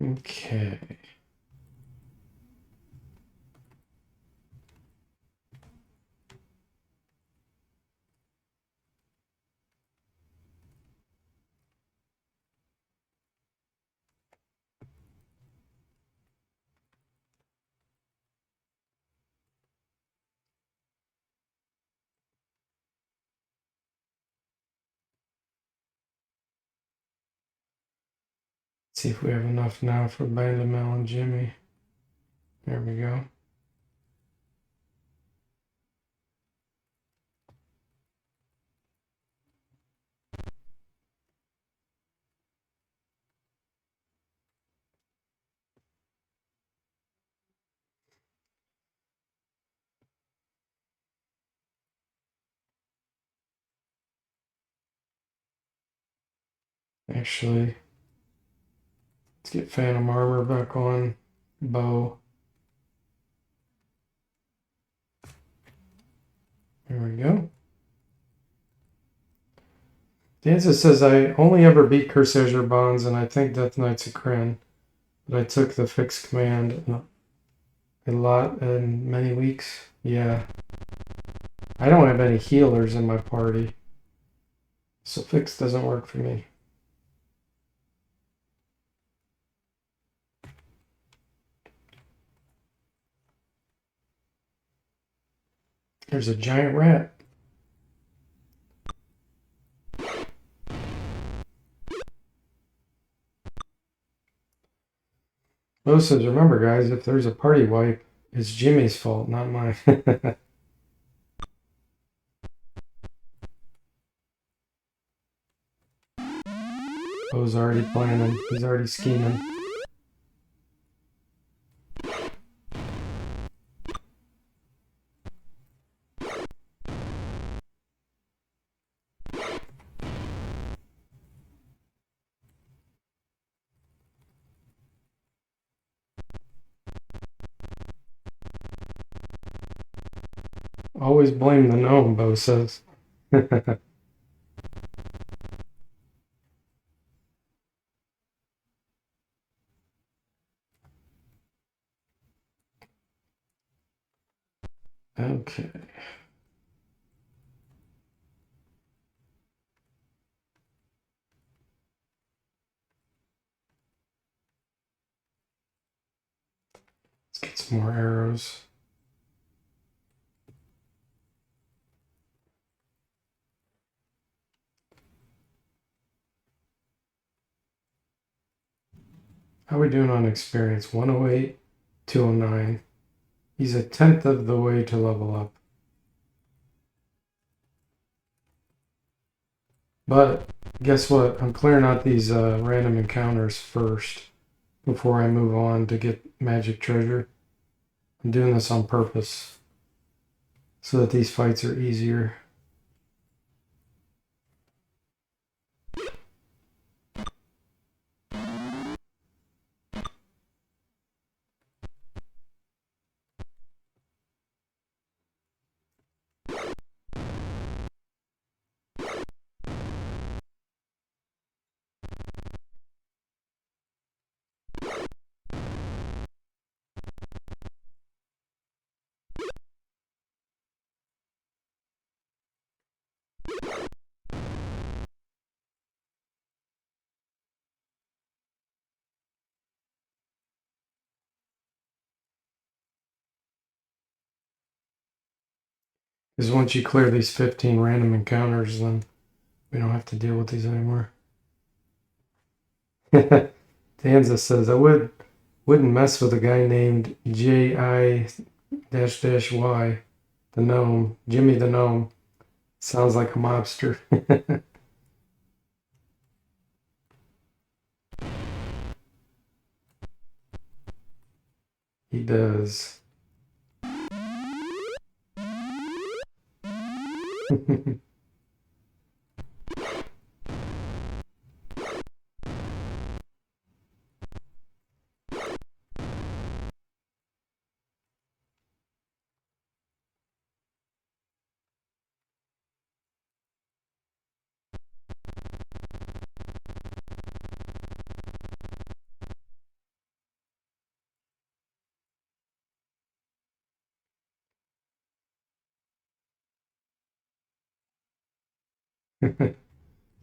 Okay. See if we have enough now for Bandit Mel and Jimmy. There we go. Actually, let's get Phantom Armor back on. Bow. There we go. Danza says, I only ever beat Curse Azure Bonds, and I think Death Knight's a Kryn. But I took the fixed command a lot in many weeks. Yeah. I don't have any healers in my party, so fix doesn't work for me. There's a giant rat. Bo says, remember guys, if there's a party wipe, it's Jimmy's fault, not mine. Bo's already planning. He's already scheming. Always blame the gnome, Bo says. Okay. Let's get some more arrows. How are we doing on experience? 108, 209. He's a tenth of the way to level up. But guess what? I'm clearing out these random encounters first before I move on to get magic treasure. I'm doing this on purpose so that these fights are easier. Because once you clear these 15 random encounters, then we don't have to deal with these anymore. Danza says, I wouldn't mess with a guy named J-I-Y, the gnome, Jimmy the gnome. Sounds like a mobster. He does.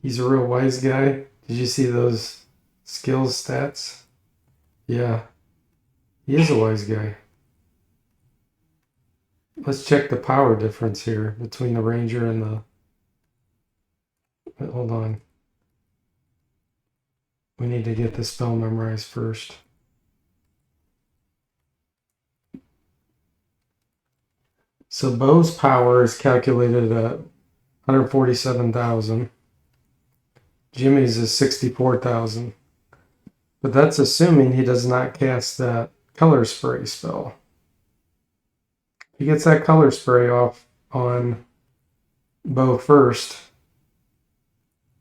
He's a real wise guy. Did you see those skills stats? Yeah, he is a wise guy. Let's check the power difference here between the ranger and the... Hold on. We need to get the spell memorized first. So Bo's power is calculated at 147,000. Jimmy's is 64,000. But that's assuming he does not cast that color spray spell. He gets that color spray off on Bo first,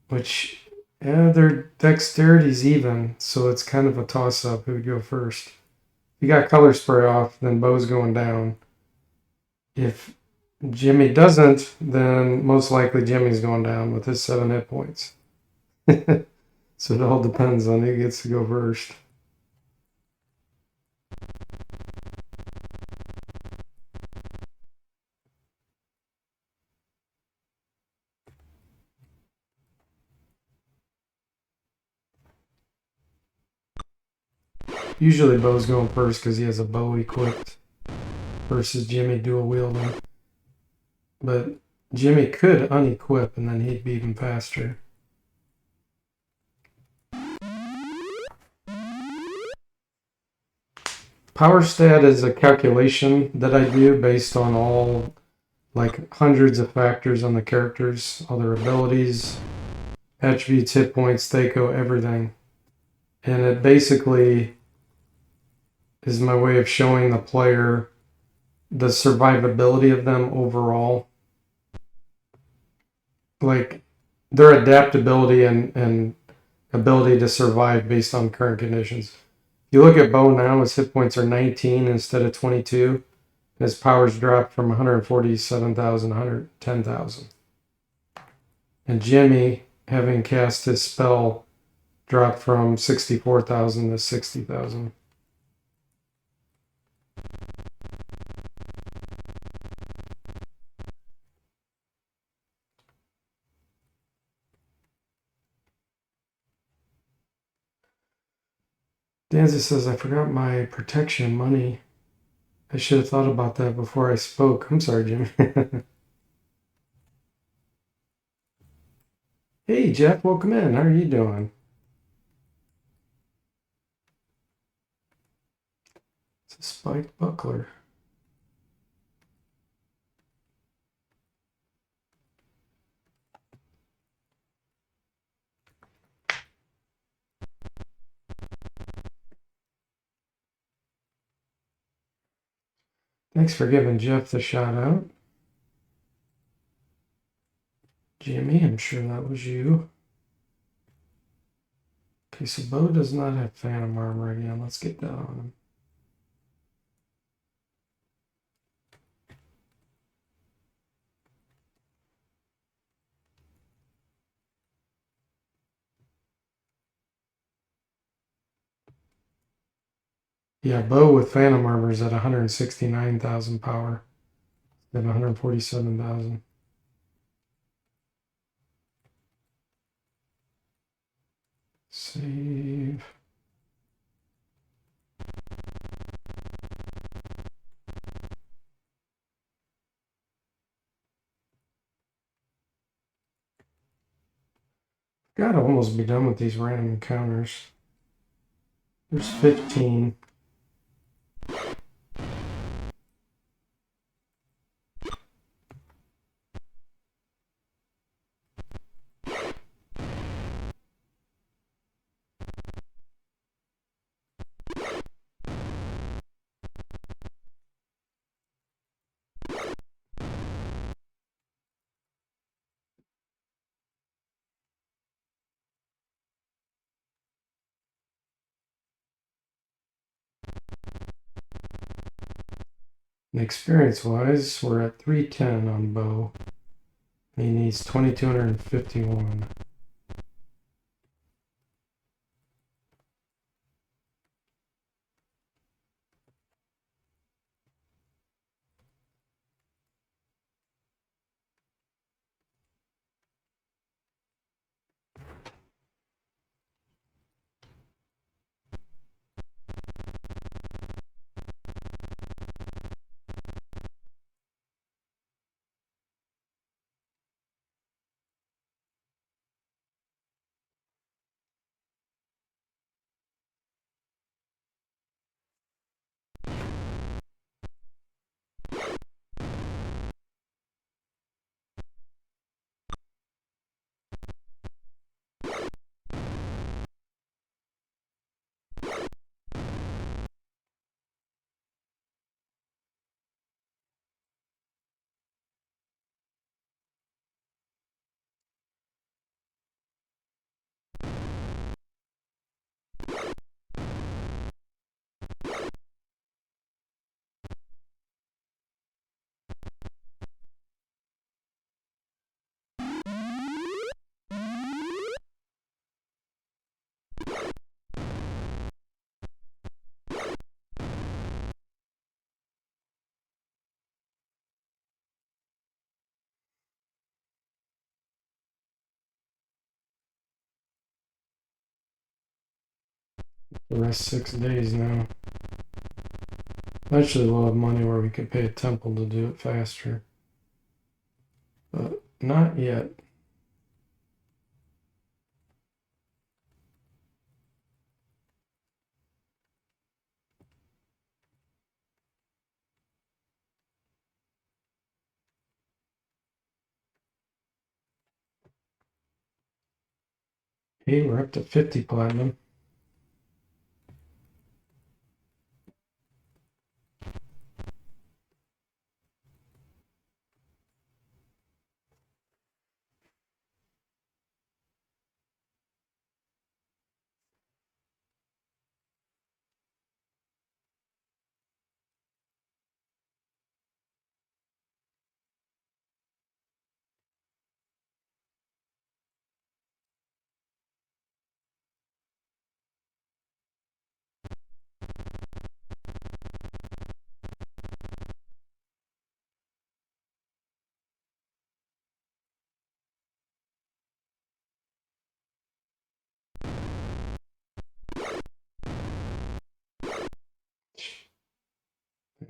which their dexterity's even, so it's kind of a toss-up who would go first. If you got color spray off, then Bo's going down. If Jimmy doesn't, then most likely Jimmy's going down with his 7 hit points. So it all depends on who gets to go first. Usually Bo's going first because he has a bow equipped versus Jimmy dual wielding. But Jimmy could unequip and then he'd be even faster. Power stat is a calculation that I do based on all, like, hundreds of factors on the characters, all their abilities, attributes, hit points, Thaco, everything. And it basically is my way of showing the player the survivability of them overall. Like, their adaptability and ability to survive based on current conditions. You look at Bo now, his hit points are 19 instead of 22. His powers dropped from 147,000 to 110,000. And Jimmy, having cast his spell, dropped from 64,000 to 60,000. Danza says, I forgot my protection money. I should have thought about that before I spoke. I'm sorry, Jimmy. Hey, Jeff, welcome in. How are you doing? It's a spiked buckler. Thanks for giving Jeff the shout out. Jimmy, I'm sure that was you. Okay, so Bo does not have Phantom Armor again. Let's get that on him. Yeah, Bo with Phantom Armor is at 169,000 power. At 147,000. Save. Gotta almost be done with these random encounters. There's 15. And experience-wise, we're at 310 on Bo. He needs 2,251. The rest 6 days now. Eventually we'll have money where we could pay a temple to do it faster. But not yet. Hey, we're up to 50 platinum.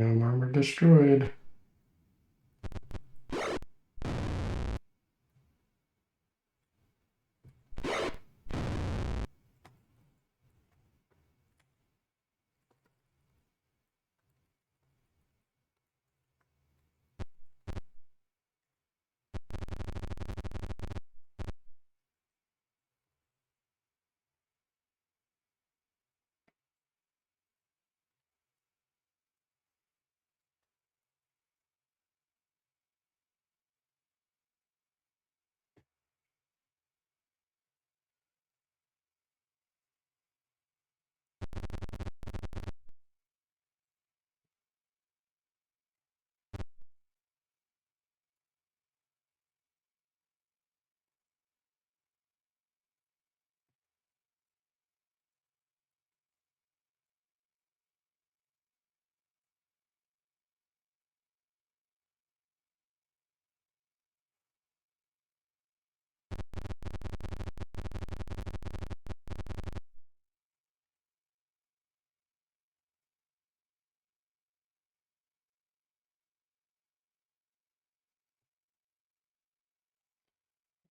And armor destroyed.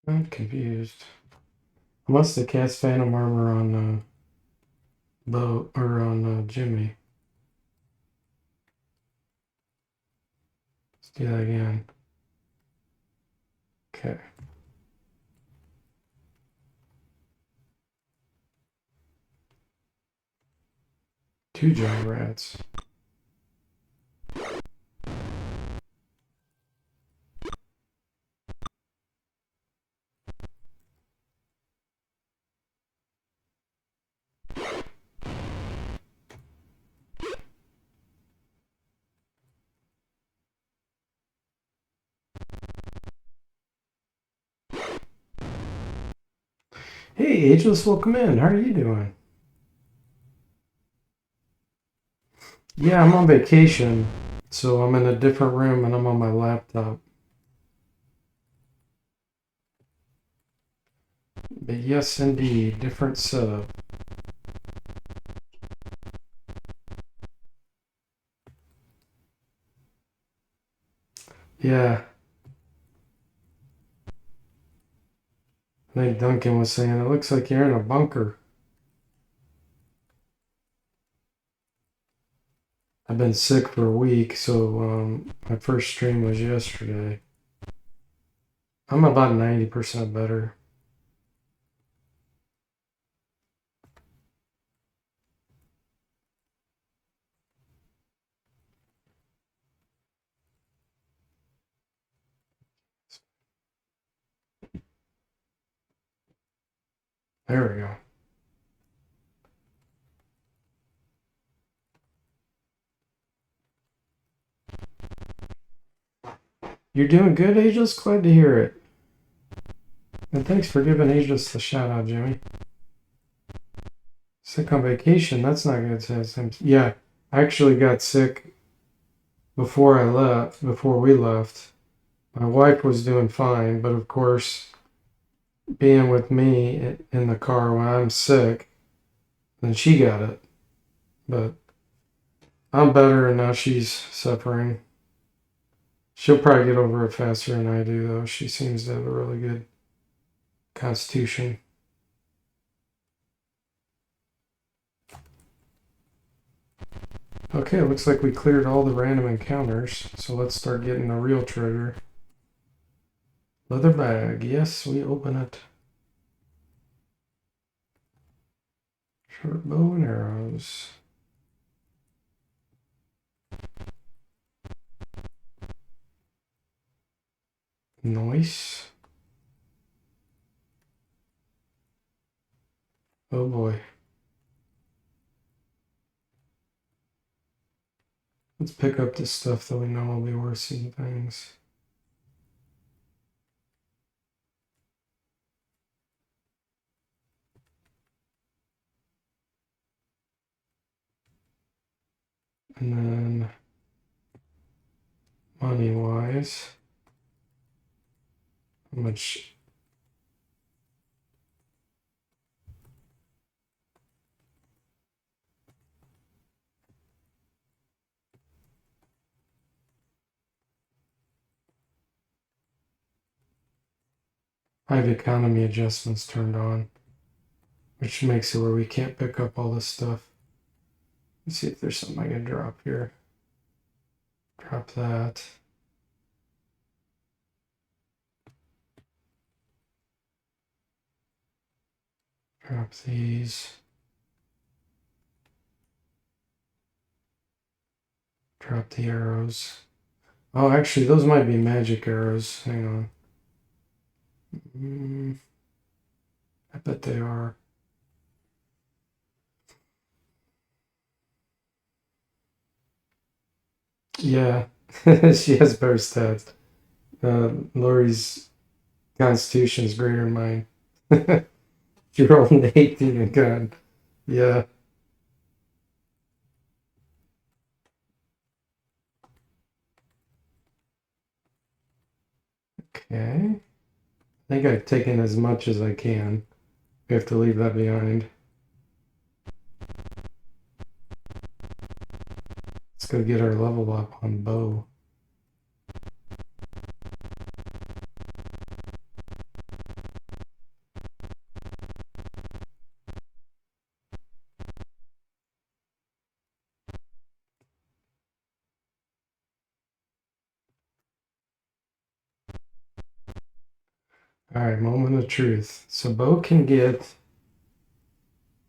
I'm confused. I must have cast Phantom Armor on Bo or on Jimmy. Let's do that again. Okay. Two giant rats. Hey, Ageless, welcome in. How are you doing? Yeah, I'm on vacation, so I'm in a different room and I'm on my laptop. But yes, indeed, different setup. Yeah, I think Duncan was saying it looks like you're in a bunker. I've been sick for a week, so my first stream was yesterday. I'm about 90% better. There we go. You're doing good, Ageless? Glad to hear it. And thanks for giving Ageless the shout out, Jimmy. Sick on vacation, that's not good. Yeah, I actually got sick before we left. My wife was doing fine, but of course, being with me in the car when I'm sick, then she got it. But I'm better, and now she's suffering. She'll probably get over it faster than I do, though. She seems to have a really good constitution. Okay, looks like we cleared all the random encounters, so let's start getting the real treasure. Leather bag, yes, we open it. Short bow and arrows. Nice. Oh boy. Let's pick up this stuff that we know will be worth seeing things. And then money wise, how much? I have economy adjustments turned on, which makes it where we can't pick up all this stuff. Let's see if there's something I can drop here. Drop that. Drop these. Drop the arrows. Oh, actually, those might be magic arrows. Hang on. I bet they are. Yeah, she has better stats. Lori's constitution is greater than mine. She rolled an 18 and gun. Yeah. Okay. I think I've taken as much as I can. We have to leave that behind. Let's go get our level up on bow. Alright, moment of truth. So bow can get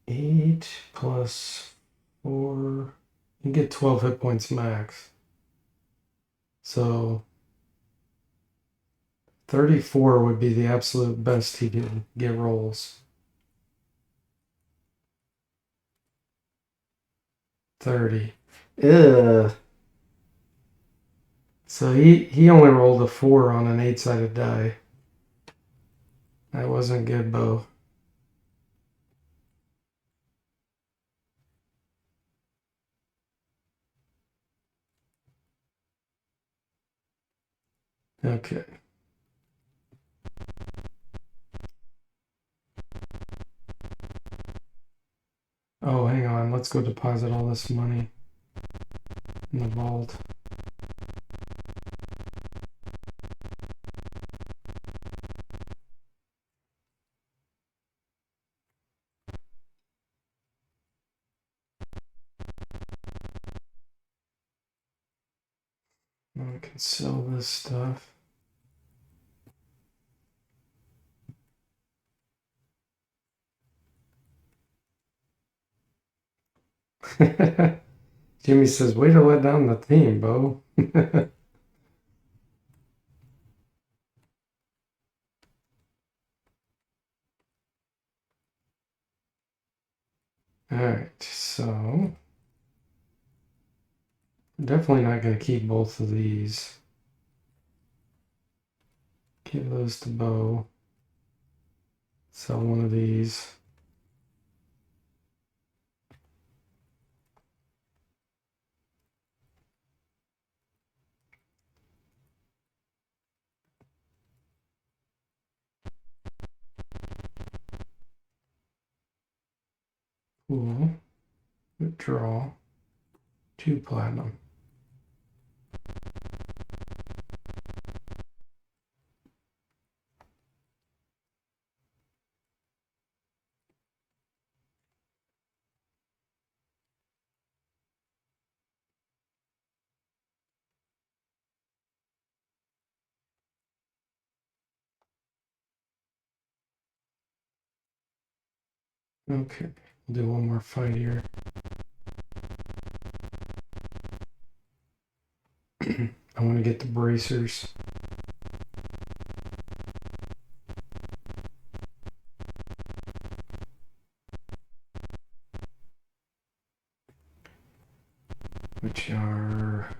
8 plus 4. You can get 12 hit points max. So 34 would be the absolute best he can get rolls. 30. Ugh. So he only rolled a 4 on an 8-sided die. That wasn't good, Bo. Okay. Oh, hang on. Let's go deposit all this money in the vault. I can sell this stuff. Jimmy says, way to let down the team, Bo. Alright, so definitely not going to keep both of these. Give those to Bo. Sell one of these. Cool. Withdraw 2 platinum. Okay, we'll do one more fight here. I want to get the bracers. Which are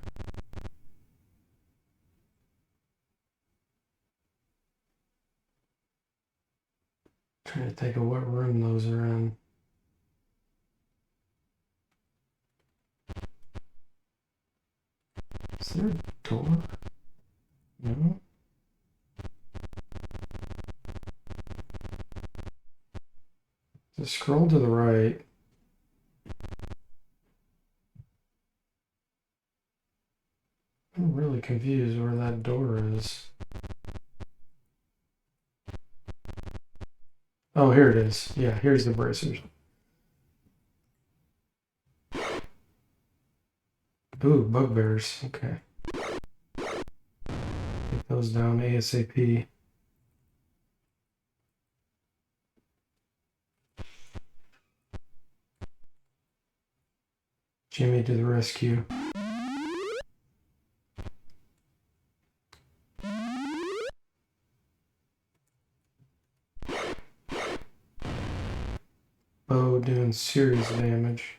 trying to think of what room those are in. Is there a door? No. Just scroll to the right. I'm really confused where that door is. Oh, here it is. Yeah, here's the bracers. Ooh, bugbears. Okay. Get those down ASAP. Jimmy to the rescue. Bow doing serious damage.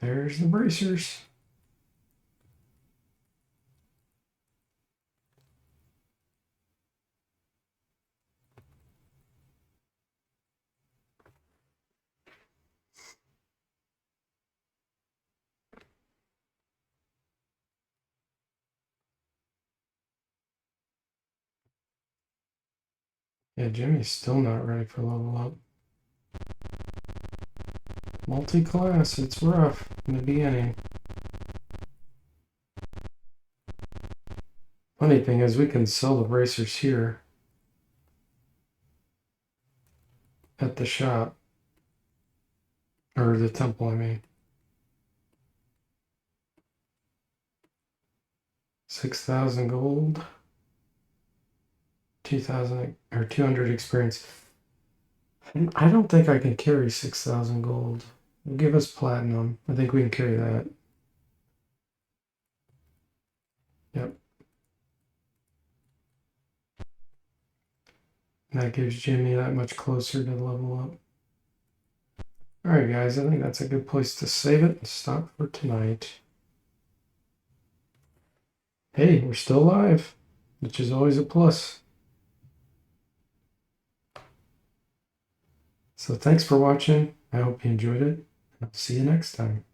There's the bracers. Yeah, Jimmy's still not ready for level up. Multi-class, it's rough in the beginning. Funny thing is we can sell the bracers here at the shop. Or the temple, I mean. 6,000 gold. 2,000 or 200 experience. I don't think I can carry 6,000 gold. Give us platinum. I think we can carry that. Yep. And that gives Jimmy that much closer to level up. Alright guys, I think that's a good place to save it and stop for tonight. Hey, we're still live, which is always a plus. So thanks for watching. I hope you enjoyed it. I'll see you next time.